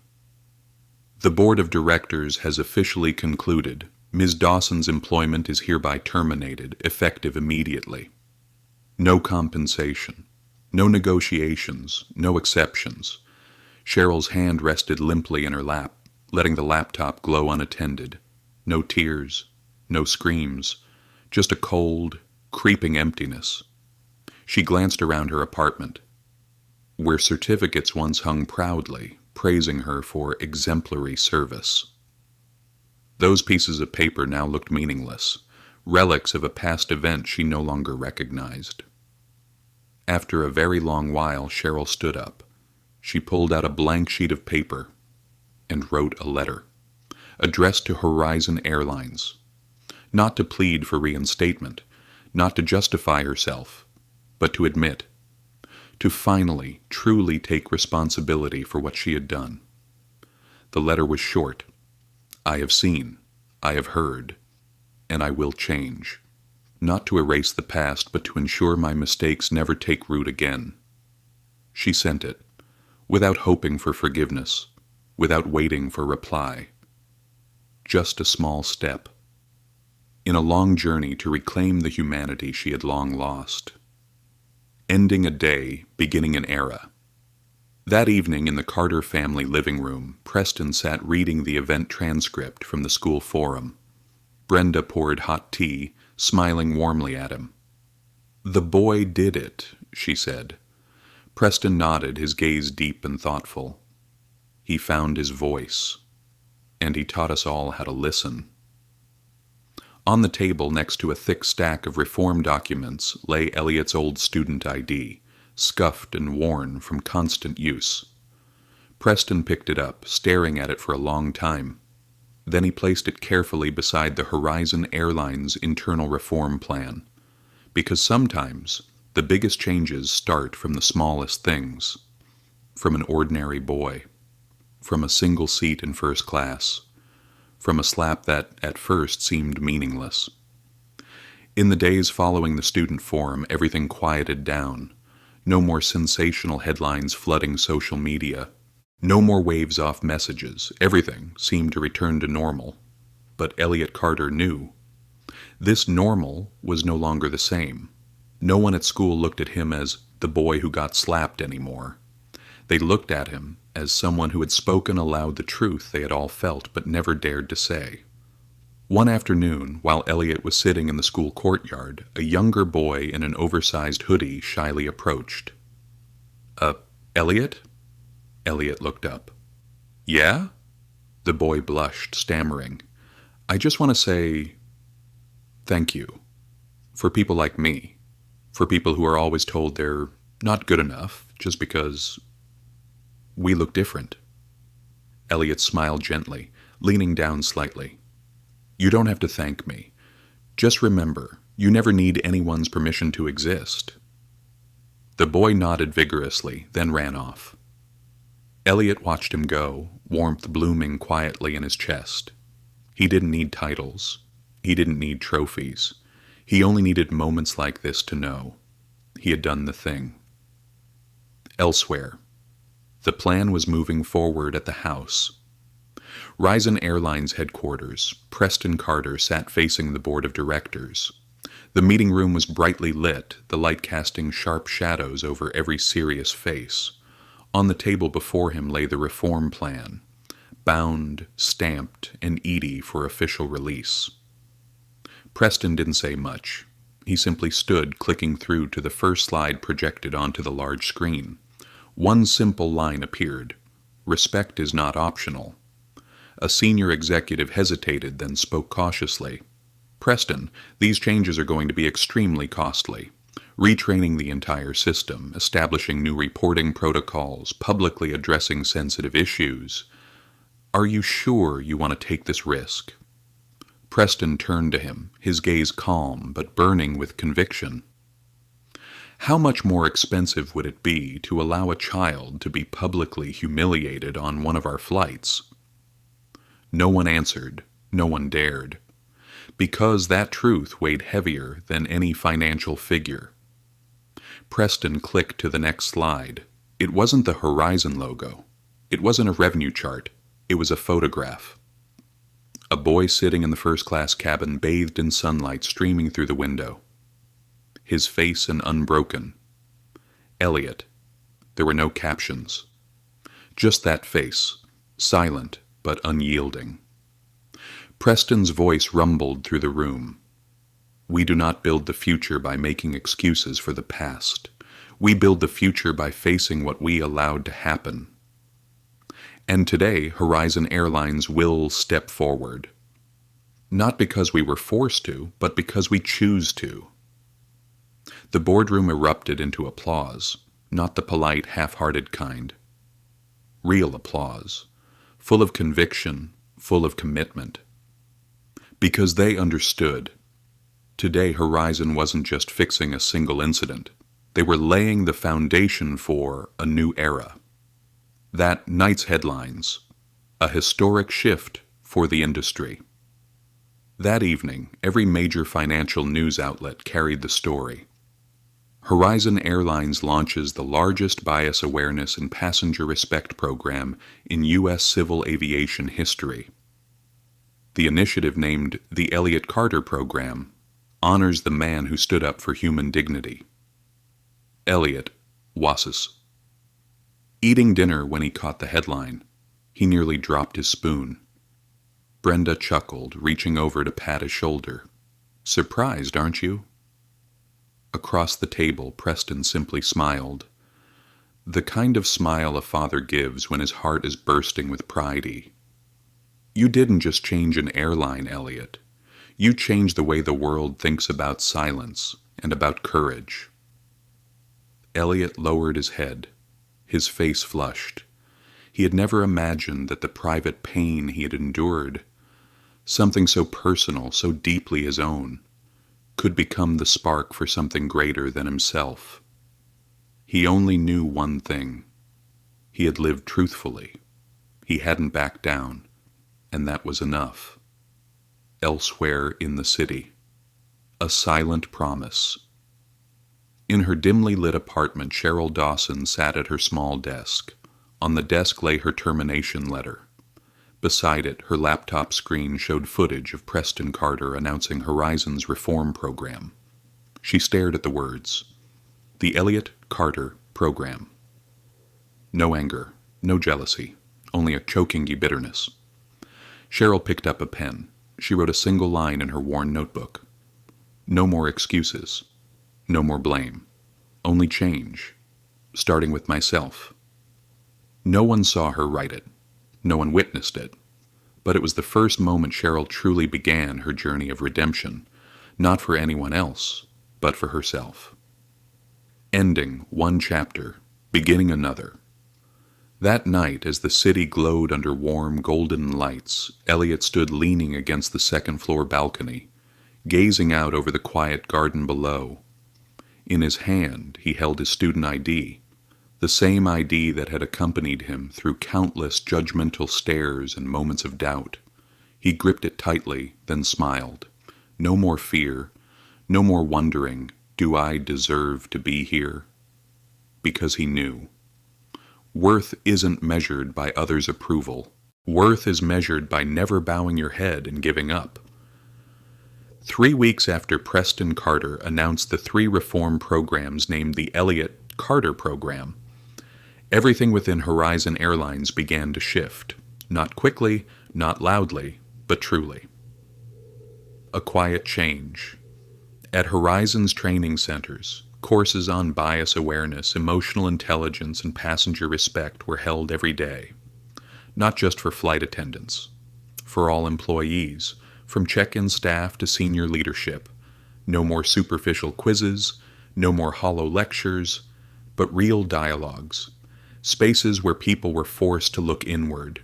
The board of directors has officially concluded, Ms. Dawson's employment is hereby terminated, effective immediately. No compensation. No negotiations. No exceptions. Cheryl's hand rested limply in her lap, letting the laptop glow unattended. No tears. No screams. Just a cold, creeping emptiness. She glanced around her apartment, where certificates once hung proudly, praising her for exemplary service. Those pieces of paper now looked meaningless, relics of a past event she no longer recognized. After a very long while, Cheryl stood up. She pulled out a blank sheet of paper and wrote a letter, addressed to Horizon Airlines, not to plead for reinstatement, not to justify herself, but to admit, to finally, truly take responsibility for what she had done. The letter was short. I have seen, I have heard, and I will change. Not to erase the past, but to ensure my mistakes never take root again. She sent it, without hoping for forgiveness, without waiting for reply. Just a small step, in a long journey to reclaim the humanity she had long lost. Ending a day, beginning an era. That evening in the Carter family living room, Preston sat reading the event transcript from the school forum. Brenda poured hot tea, smiling warmly at him. "The boy did it," she said. Preston nodded, his gaze deep and thoughtful. "He found his voice, and he taught us all how to listen." On the table next to a thick stack of reform documents lay Elliot's old student ID, scuffed and worn from constant use. Preston picked it up, staring at it for a long time. Then he placed it carefully beside the Horizon Airlines internal reform plan, because sometimes the biggest changes start from the smallest things, from an ordinary boy, from a single seat in first class, from a slap that at first seemed meaningless. In the days following the student forum, everything quieted down. No more sensational headlines flooding social media. No more waves off messages. Everything seemed to return to normal. But Elliot Carter knew. This normal was no longer the same. No one at school looked at him as the boy who got slapped anymore. They looked at him as someone who had spoken aloud the truth they had all felt but never dared to say. One afternoon, while Elliot was sitting in the school courtyard, a younger boy in an oversized hoodie shyly approached. Elliot?" Elliot looked up. "Yeah?" The boy blushed, stammering. "I just want to say thank you. For people like me. For people who are always told they're not good enough just because we look different." Elliot smiled gently, leaning down slightly. "You don't have to thank me. Just remember, you never need anyone's permission to exist." The boy nodded vigorously, then ran off. Elliot watched him go, warmth blooming quietly in his chest. He didn't need titles. He didn't need trophies. He only needed moments like this to know he had done the thing. Elsewhere, the plan was moving forward at the house. Horizon Airlines headquarters, Preston Carter sat facing the board of directors. The meeting room was brightly lit, the light casting sharp shadows over every serious face. On the table before him lay the reform plan, bound, stamped, and easy for official release. Preston didn't say much. He simply stood, clicking through to the first slide projected onto the large screen. One simple line appeared. "Respect is not optional." A senior executive hesitated, then spoke cautiously. "Preston, these changes are going to be extremely costly. Retraining the entire system, establishing new reporting protocols, publicly addressing sensitive issues. Are you sure you want to take this risk?" Preston turned to him, his gaze calm but burning with conviction. "How much more expensive would it be to allow a child to be publicly humiliated on one of our flights?" No one answered. No one dared. Because that truth weighed heavier than any financial figure. Preston clicked to the next slide. It wasn't the Horizon logo. It wasn't a revenue chart. It was a photograph. A boy sitting in the first-class cabin bathed in sunlight streaming through the window. His face an unbroken. Elliot. There were no captions. Just that face, silent but unyielding. Preston's voice rumbled through the room. We do not build the future by making excuses for the past. We build the future by facing what we allowed to happen. And today, Horizon Airlines will step forward. Not because we were forced to, but because we choose to. The boardroom erupted into applause, not the polite, half-hearted kind. Real applause, full of conviction, full of commitment. Because they understood. Today, Horizon wasn't just fixing a single incident. They were laying the foundation for a new era. That night's headlines, a historic shift for the industry. That evening, every major financial news outlet carried the story. Horizon Airlines launches the largest bias awareness and passenger respect program in U.S. civil aviation history. The initiative, named the Elliott Carter Program, honors the man who stood up for human dignity. Elliot, Wasis. Eating dinner when he caught the headline, he nearly dropped his spoon. Brenda chuckled, reaching over to pat his shoulder. Surprised, aren't you? Across the table, Preston simply smiled. The kind of smile a father gives when his heart is bursting with pride. You didn't just change an airline, Elliot. You changed the way the world thinks about silence and about courage. Elliot lowered his head. His face flushed. He had never imagined that the private pain he had endured, something so personal, so deeply his own, could become the spark for something greater than himself. He only knew one thing. He had lived truthfully. He hadn't backed down, and that was enough. Elsewhere in the city, a silent promise. In her dimly lit apartment, Cheryl Dawson sat at her small desk. On the desk lay her termination letter. Beside it, her laptop screen showed footage of Preston Carter announcing Horizon's reform program. She stared at the words, the Elliott Carter Program. No anger, no jealousy, only a choking bitterness. Cheryl picked up a pen. She wrote a single line in her worn notebook. No more excuses. No more blame. Only change. Starting with myself. No one saw her write it. No one witnessed it. But it was the first moment Cheryl truly began her journey of redemption, not for anyone else, but for herself. Ending one chapter, beginning another. That night, as the city glowed under warm, golden lights, Elliot stood leaning against the second-floor balcony, gazing out over the quiet garden below. In his hand, he held his student ID, the same ID that had accompanied him through countless judgmental stares and moments of doubt. He gripped it tightly, then smiled. No more fear, no more wondering, do I deserve to be here? Because he knew. Worth isn't measured by others' approval. Worth is measured by never bowing your head and giving up. 3 weeks after Preston Carter announced the 3 reform programs named the Elliott Carter Program, everything within Horizon Airlines began to shift. Not quickly, not loudly, but truly. A quiet change. At Horizon's training centers, courses on bias awareness, emotional intelligence, and passenger respect were held every day. Not just for flight attendants. For all employees, from check-in staff to senior leadership. No more superficial quizzes, no more hollow lectures, but real dialogues. Spaces where people were forced to look inward.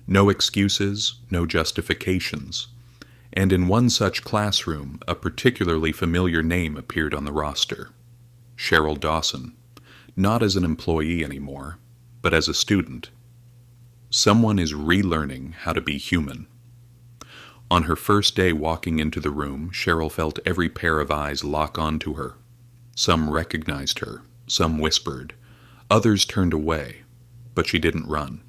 No excuses, no justifications. And in one such classroom, a particularly familiar name appeared on the roster. Cheryl Dawson. Not as an employee anymore, but as a student. Someone is relearning how to be human. On her first day walking into the room, Cheryl felt every pair of eyes lock onto her. Some recognized her, some whispered. Others turned away, but she didn't run.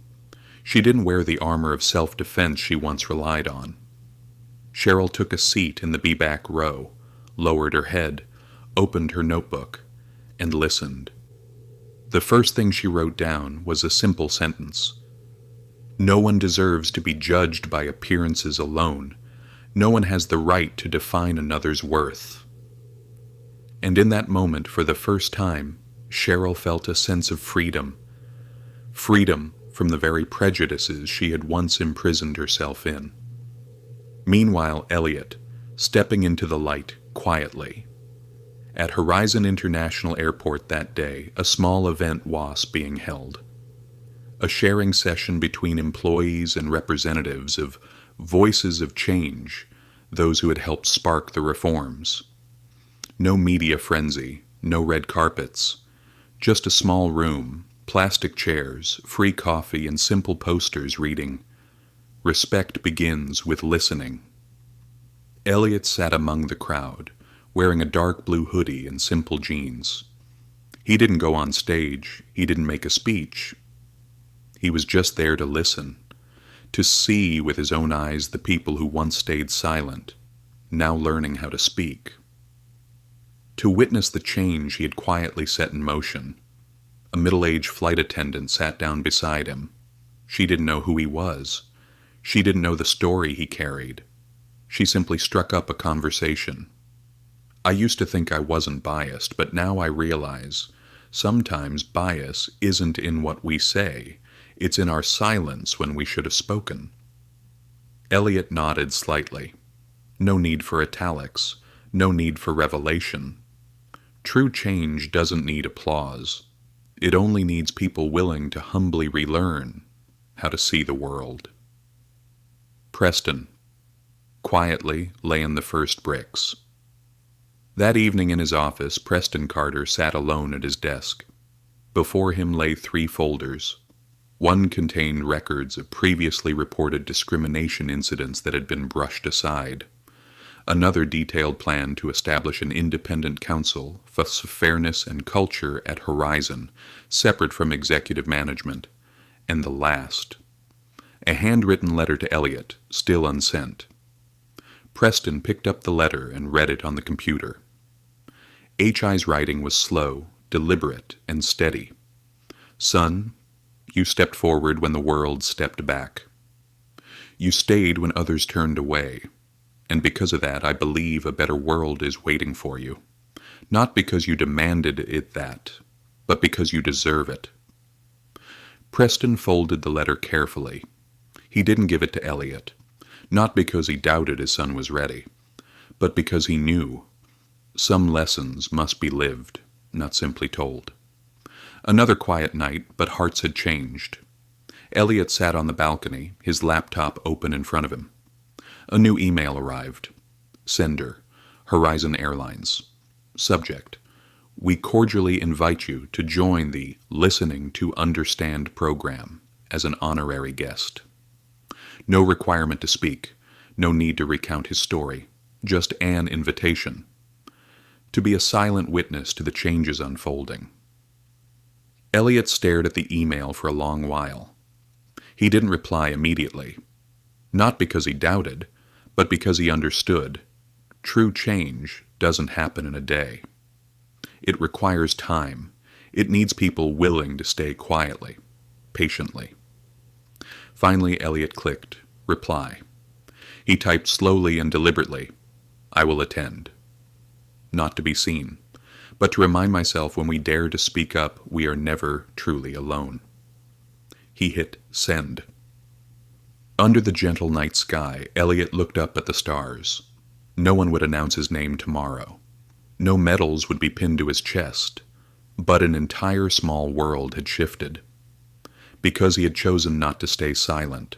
She didn't wear the armor of self-defense she once relied on. Cheryl took a seat in the be-back row, lowered her head, opened her notebook, and listened. The first thing she wrote down was a simple sentence. No one deserves to be judged by appearances alone. No one has the right to define another's worth. And in that moment, for the first time, Cheryl felt a sense of freedom. Freedom from the very prejudices she had once imprisoned herself in. Meanwhile, Elliot, stepping into the light quietly. At Horizon International Airport that day, a small event was being held. A sharing session between employees and representatives of voices of change, those who had helped spark the reforms. No media frenzy, no red carpets, just a small room, plastic chairs, free coffee, and simple posters reading, "Respect begins with listening." Elliot sat among the crowd, wearing a dark blue hoodie and simple jeans. He didn't go on stage, he didn't make a speech. He was just there to listen, to see with his own eyes the people who once stayed silent, now learning how to speak. To witness the change he had quietly set in motion. A middle-aged flight attendant sat down beside him. She didn't know who he was. She didn't know the story he carried. She simply struck up a conversation. I used to think I wasn't biased, but now I realize sometimes bias isn't in what we say. It's in our silence when we should have spoken. Elliot nodded slightly. No need for italics. No need for revelation. True change doesn't need applause. It only needs people willing to humbly relearn how to see the world. Preston, quietly laying the first bricks. That evening in his office, Preston Carter sat alone at his desk. Before him lay 3 folders. One contained records of previously reported discrimination incidents that had been brushed aside. Another detailed plan to establish an independent council for fairness and culture at Horizon, separate from executive management. And the last, a handwritten letter to Elliot, still unsent. Preston picked up the letter and read it on the computer. H.I.'s writing was slow, deliberate, and steady. Son, you stepped forward when the world stepped back. You stayed when others turned away. And because of that, I believe a better world is waiting for you. Not because you demanded it that, but because you deserve it. Preston folded the letter carefully. He didn't give it to Elliot, not because he doubted his son was ready, but because he knew some lessons must be lived, not simply told. Another quiet night, but hearts had changed. Elliot sat on the balcony, his laptop open in front of him. A new email arrived. Sender, Horizon Airlines. Subject, we cordially invite you to join the Listening to Understand program as an honorary guest. No requirement to speak, no need to recount his story, just an invitation. To be a silent witness to the changes unfolding. Elliot stared at the email for a long while. He didn't reply immediately. Not because he doubted, but because he understood. True change doesn't happen in a day. It requires time. It needs people willing to stay quietly, patiently. Finally, Elliot clicked, reply. He typed slowly and deliberately, I will attend. Not to be seen, but to remind myself when we dare to speak up, we are never truly alone. He hit send. Under the gentle night sky, Elliot looked up at the stars. No one would announce his name tomorrow. No medals would be pinned to his chest. But an entire small world had shifted. Because he had chosen not to stay silent.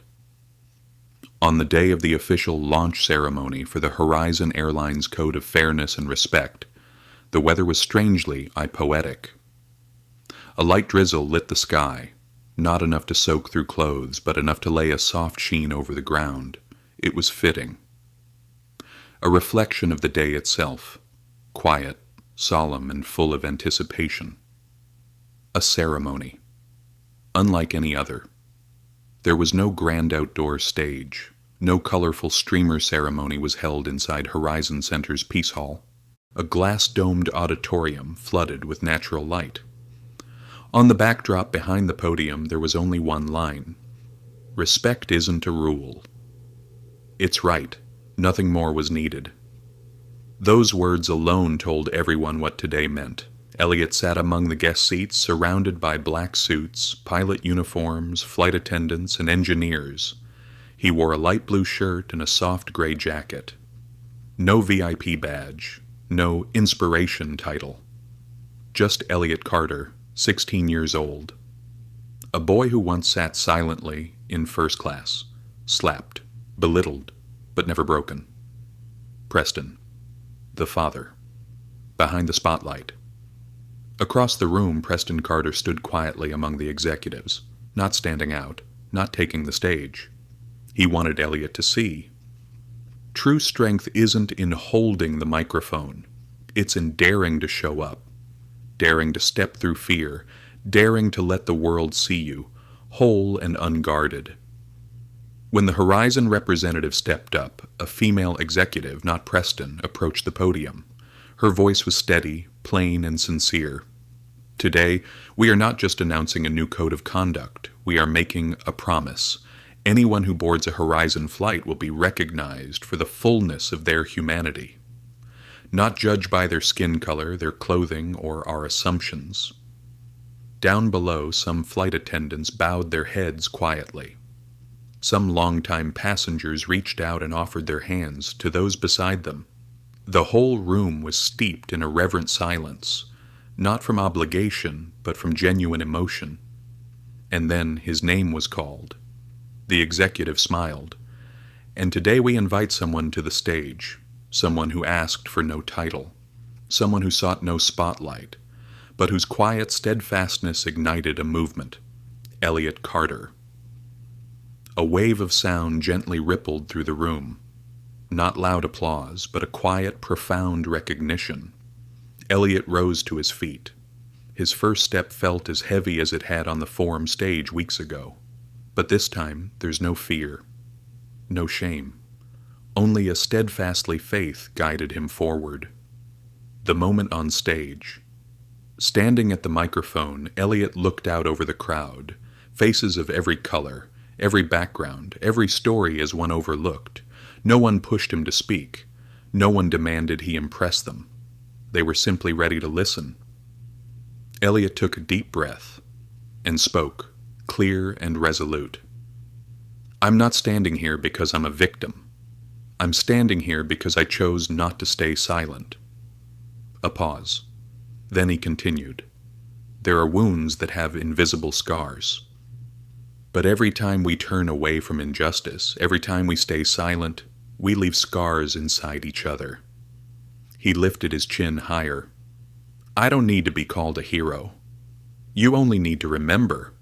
On the day of the official launch ceremony for the Horizon Airlines Code of Fairness and Respect, the weather was strangely poetic. A light drizzle lit the sky, not enough to soak through clothes, but enough to lay a soft sheen over the ground. It was fitting. A reflection of the day itself, quiet, solemn, and full of anticipation. A ceremony, unlike any other. There was no grand outdoor stage, No colorful streamer ceremony was held inside Horizon Center's Peace Hall, a glass-domed auditorium flooded with natural light. On the backdrop behind the podium there was only one line: "Respect isn't a rule." It's right. Nothing more was needed. Those words alone told everyone what today meant. Elliot sat among the guest seats, surrounded by black suits, pilot uniforms, flight attendants, and engineers. He wore a light blue shirt and a soft gray jacket. No VIP badge, no inspiration title. Just Elliot Carter, 16 years old. A boy who once sat silently in first class, slapped, belittled, but never broken. Preston, the father, behind the spotlight. Across the room, Preston Carter stood quietly among the executives, not standing out, not taking the stage. He wanted Elliot to see. True strength isn't in holding the microphone. It's in daring to show up, daring to step through fear, daring to let the world see you, whole and unguarded. When the Horizon representative stepped up, a female executive, not Preston, approached the podium. Her voice was steady, plain, and sincere. Today, we are not just announcing a new code of conduct. We are making a promise. Anyone who boards a Horizon flight will be recognized for the fullness of their humanity, not judged by their skin color, their clothing, or our assumptions. Down below, some flight attendants bowed their heads quietly. Some longtime passengers reached out and offered their hands to those beside them. The whole room was steeped in a reverent silence, not from obligation, but from genuine emotion. And then his name was called. The executive smiled. And today we invite someone to the stage, someone who asked for no title, someone who sought no spotlight, but whose quiet steadfastness ignited a movement. Elliot Carter. A wave of sound gently rippled through the room. Not loud applause, but a quiet, profound recognition. Elliot rose to his feet. His first step felt as heavy as it had on the Forum stage weeks ago. But this time, there's no fear, no shame. Only a steadfastly faith guided him forward. The moment on stage. Standing at the microphone, Elliot looked out over the crowd, faces of every color, every background, every story as one overlooked. No one pushed him to speak. No one demanded he impress them. They were simply ready to listen. Elliot took a deep breath and spoke, clear and resolute. I'm not standing here because I'm a victim. I'm standing here because I chose not to stay silent. A pause. Then he continued. There are wounds that have invisible scars. But every time we turn away from injustice, every time we stay silent, we leave scars inside each other. He lifted his chin higher. I don't need to be called a hero. You only need to remember.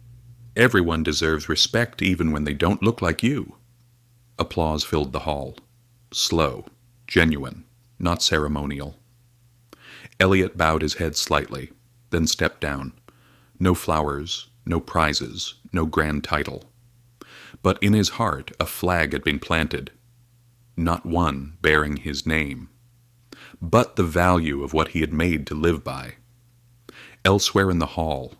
Everyone deserves respect even when they don't look like you. Applause filled the hall. Slow, genuine, not ceremonial. Elliot bowed his head slightly, then stepped down. No flowers, no prizes, no grand title. But in his heart a flag had been planted. Not one bearing his name, but the value of what he had made to live by. Elsewhere in the hall,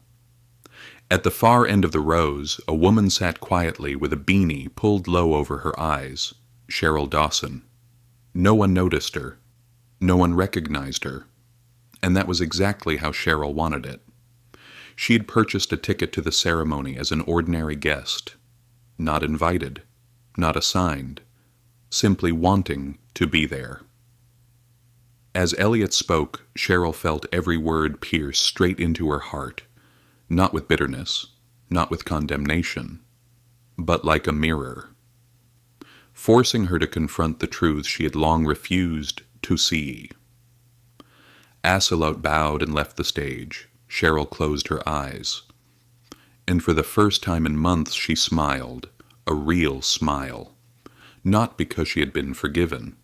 at the far end of the rows, a woman sat quietly with a beanie pulled low over her eyes. Cheryl Dawson. No one noticed her. No one recognized her. And that was exactly how Cheryl wanted it. She had purchased a ticket to the ceremony as an ordinary guest, not invited, not assigned, simply wanting to be there. As Elliot spoke, Cheryl felt every word pierce straight into her heart, not with bitterness, not with condemnation, but like a mirror, forcing her to confront the truth she had long refused to see. Acelot bowed and left the stage. Cheryl closed her eyes. And for the first time in months she smiled, a real smile. Not because she had been forgiven,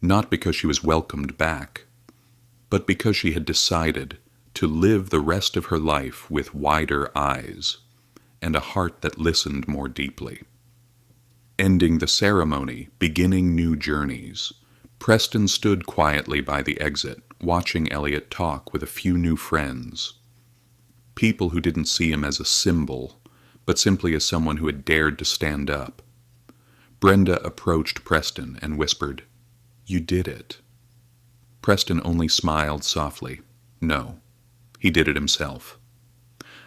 not because she was welcomed back, but because she had decided to live the rest of her life with wider eyes and a heart that listened more deeply. Ending the ceremony, beginning new journeys. Preston stood quietly by the exit, watching Elliot talk with a few new friends. People who didn't see him as a symbol, but simply as someone who had dared to stand up. Brenda approached Preston and whispered, "You did it." Preston only smiled softly. No, he did it himself.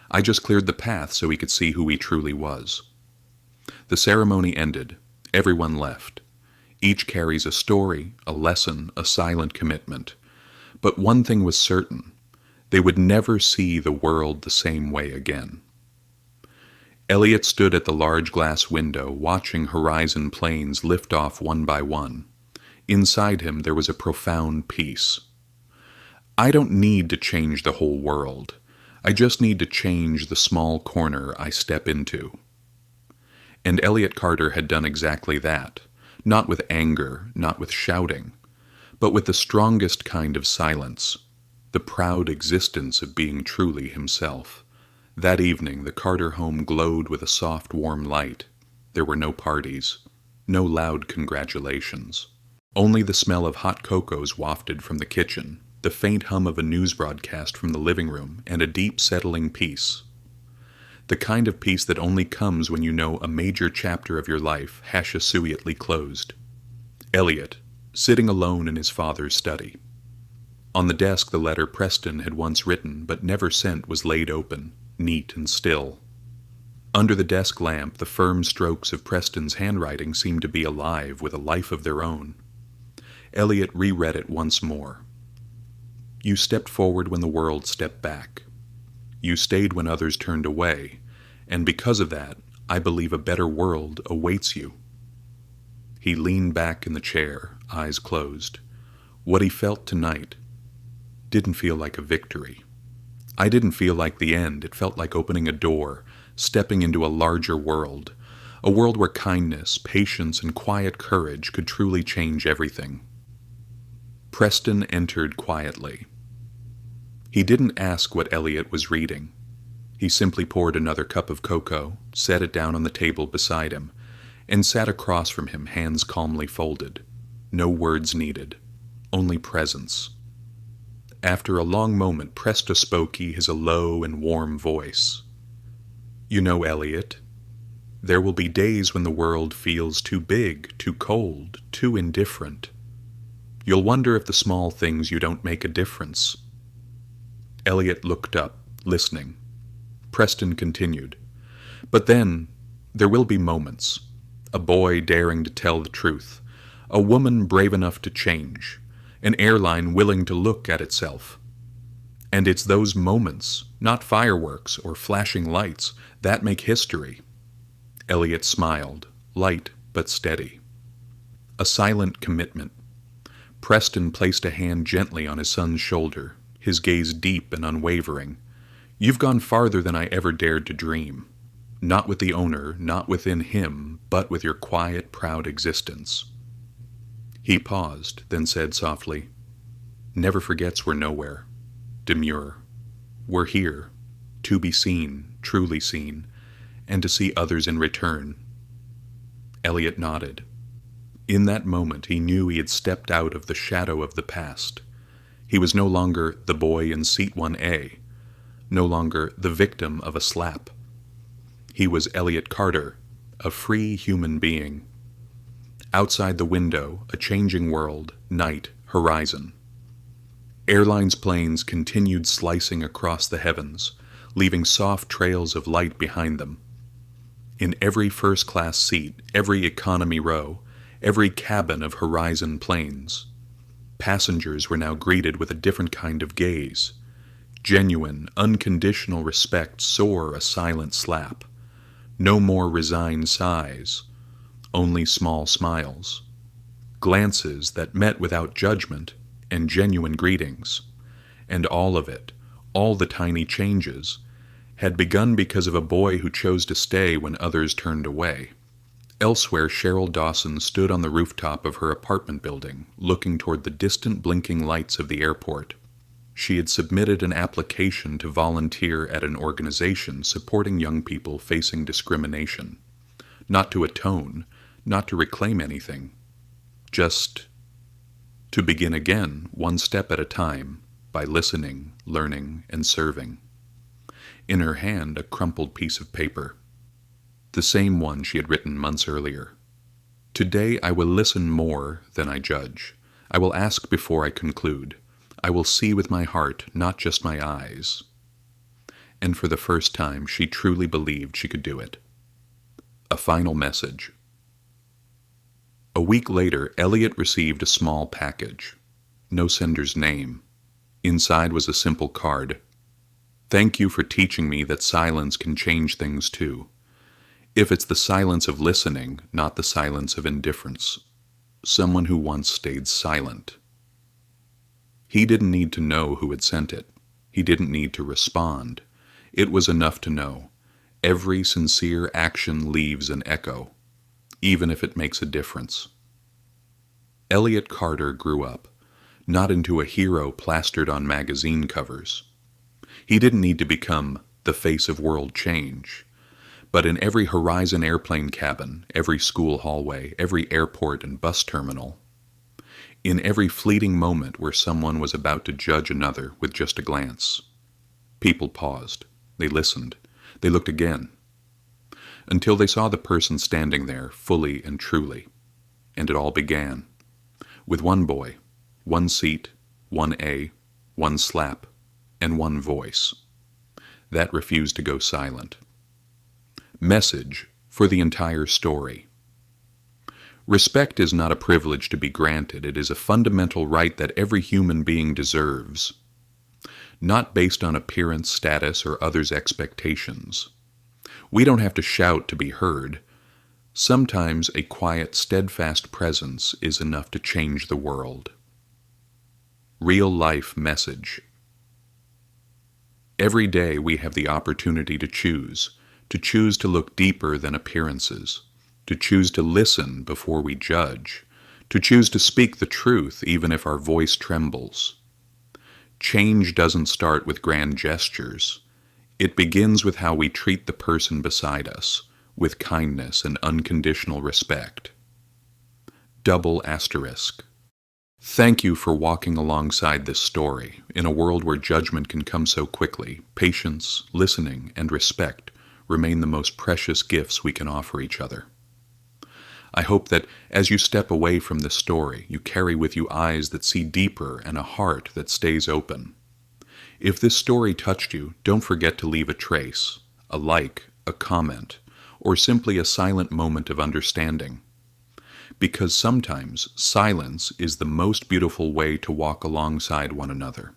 I just cleared the path so he could see who he truly was. The ceremony ended. Everyone left. Each carries a story, a lesson, a silent commitment. But one thing was certain. They would never see the world the same way again. Elliot stood at the large glass window, watching horizon planes lift off one by one. Inside him there was a profound peace. I don't need to change the whole world. I just need to change the small corner I step into. And Elliot Carter had done exactly that, not with anger, not with shouting, but with the strongest kind of silence, the proud existence of being truly himself. That evening the Carter home glowed with a soft, warm light. There were no parties, no loud congratulations. Only the smell of hot cocos wafted from the kitchen, the faint hum of a news broadcast from the living room, and a deep, settling peace. The kind of peace that only comes when you know a major chapter of your life has hasuiately closed. Elliot, sitting alone in his father's study. On the desk the letter Preston had once written but never sent was laid open, neat and still. Under the desk lamp the firm strokes of Preston's handwriting seemed to be alive with a life of their own. Elliot reread it once more. You stepped forward when the world stepped back. You stayed when others turned away, and because of that, I believe a better world awaits you. He leaned back in the chair, eyes closed. What he felt tonight didn't feel like a victory. I didn't feel like the end. It felt like opening a door, stepping into a larger world, a world where kindness, patience, and quiet courage could truly change everything. Preston entered quietly. He didn't ask what Elliot was reading. He simply poured another cup of cocoa, set it down on the table beside him, and sat across from him, hands calmly folded. No words needed, only presence. After a long moment, Presto spoke his a low and warm voice. You know, Elliot, there will be days when the world feels too big, too cold, too indifferent. You'll wonder if the small things you don't make a difference. Elliot looked up, listening. Preston continued. But then, there will be moments. A boy daring to tell the truth. A woman brave enough to change. An airline willing to look at itself. And it's those moments, not fireworks or flashing lights, that make history. Elliot smiled, light but steady. A silent commitment. Preston placed a hand gently on his son's shoulder, his gaze deep and unwavering. You've gone farther than I ever dared to dream. Not with the owner, not within him, but with your quiet, proud existence. He paused, then said softly, Never forgets we're nowhere. Demure. We're here, to be seen, truly seen, and to see others in return. Elliot nodded. In that moment he knew he had stepped out of the shadow of the past. He was no longer the boy in seat 1A, no longer the victim of a slap. He was Elliot Carter, a free human being. Outside the window, a changing world, night, horizon. Airlines' planes continued slicing across the heavens, leaving soft trails of light behind them. In every first-class seat, every economy row, every cabin of horizon planes, passengers were now greeted with a different kind of gaze. Genuine, unconditional respect sore a silent slap. No more resigned sighs, only small smiles. Glances that met without judgment, and genuine greetings. And all of it, all the tiny changes, had begun because of a boy who chose to stay when others turned away. Elsewhere, Cheryl Dawson stood on the rooftop of her apartment building, looking toward the distant blinking lights of the airport. She had submitted an application to volunteer at an organization supporting young people facing discrimination. Not to atone, not to reclaim anything, just to begin again, one step at a time, by listening, learning, and serving. In her hand, a crumpled piece of paper, the same one she had written months earlier. Today I will listen more than I judge. I will ask before I conclude. I will see with my heart, not just my eyes. And for the first time, she truly believed she could do it. A final message. A week later, Elliot received a small package. No sender's name. Inside was a simple card. Thank you for teaching me that silence can change things too. If it's the silence of listening, not the silence of indifference. Someone who once stayed silent. He didn't need to know who had sent it. He didn't need to respond. It was enough to know. Every sincere action leaves an echo, even if it makes a difference. Elliot Carter grew up, not into a hero plastered on magazine covers. He didn't need to become the face of world change. But in every Horizon airplane cabin, every school hallway, every airport and bus terminal, in every fleeting moment where someone was about to judge another with just a glance, people paused. They listened. They looked again, until they saw the person standing there fully and truly. And it all began with one boy, one seat, one A, one slap, and one voice that refused to go silent. Message for the entire story. Respect is not a privilege to be granted. It is a fundamental right that every human being deserves, not based on appearance, status, or others' expectations. We don't have to shout to be heard. Sometimes a quiet, steadfast presence is enough to change the world. Real-life message. Every day we have the opportunity to choose to look deeper than appearances, to choose to listen before we judge, to choose to speak the truth even if our voice trembles. Change doesn't start with grand gestures. It begins with how we treat the person beside us, with kindness and unconditional respect. Double asterisk. Thank you for walking alongside this story. In a world where judgment can come so quickly, patience, listening, and respect remain the most precious gifts we can offer each other. I hope that as you step away from this story, you carry with you eyes that see deeper and a heart that stays open. If this story touched you, don't forget to leave a trace, a like, a comment, or simply a silent moment of understanding. Because sometimes silence is the most beautiful way to walk alongside one another.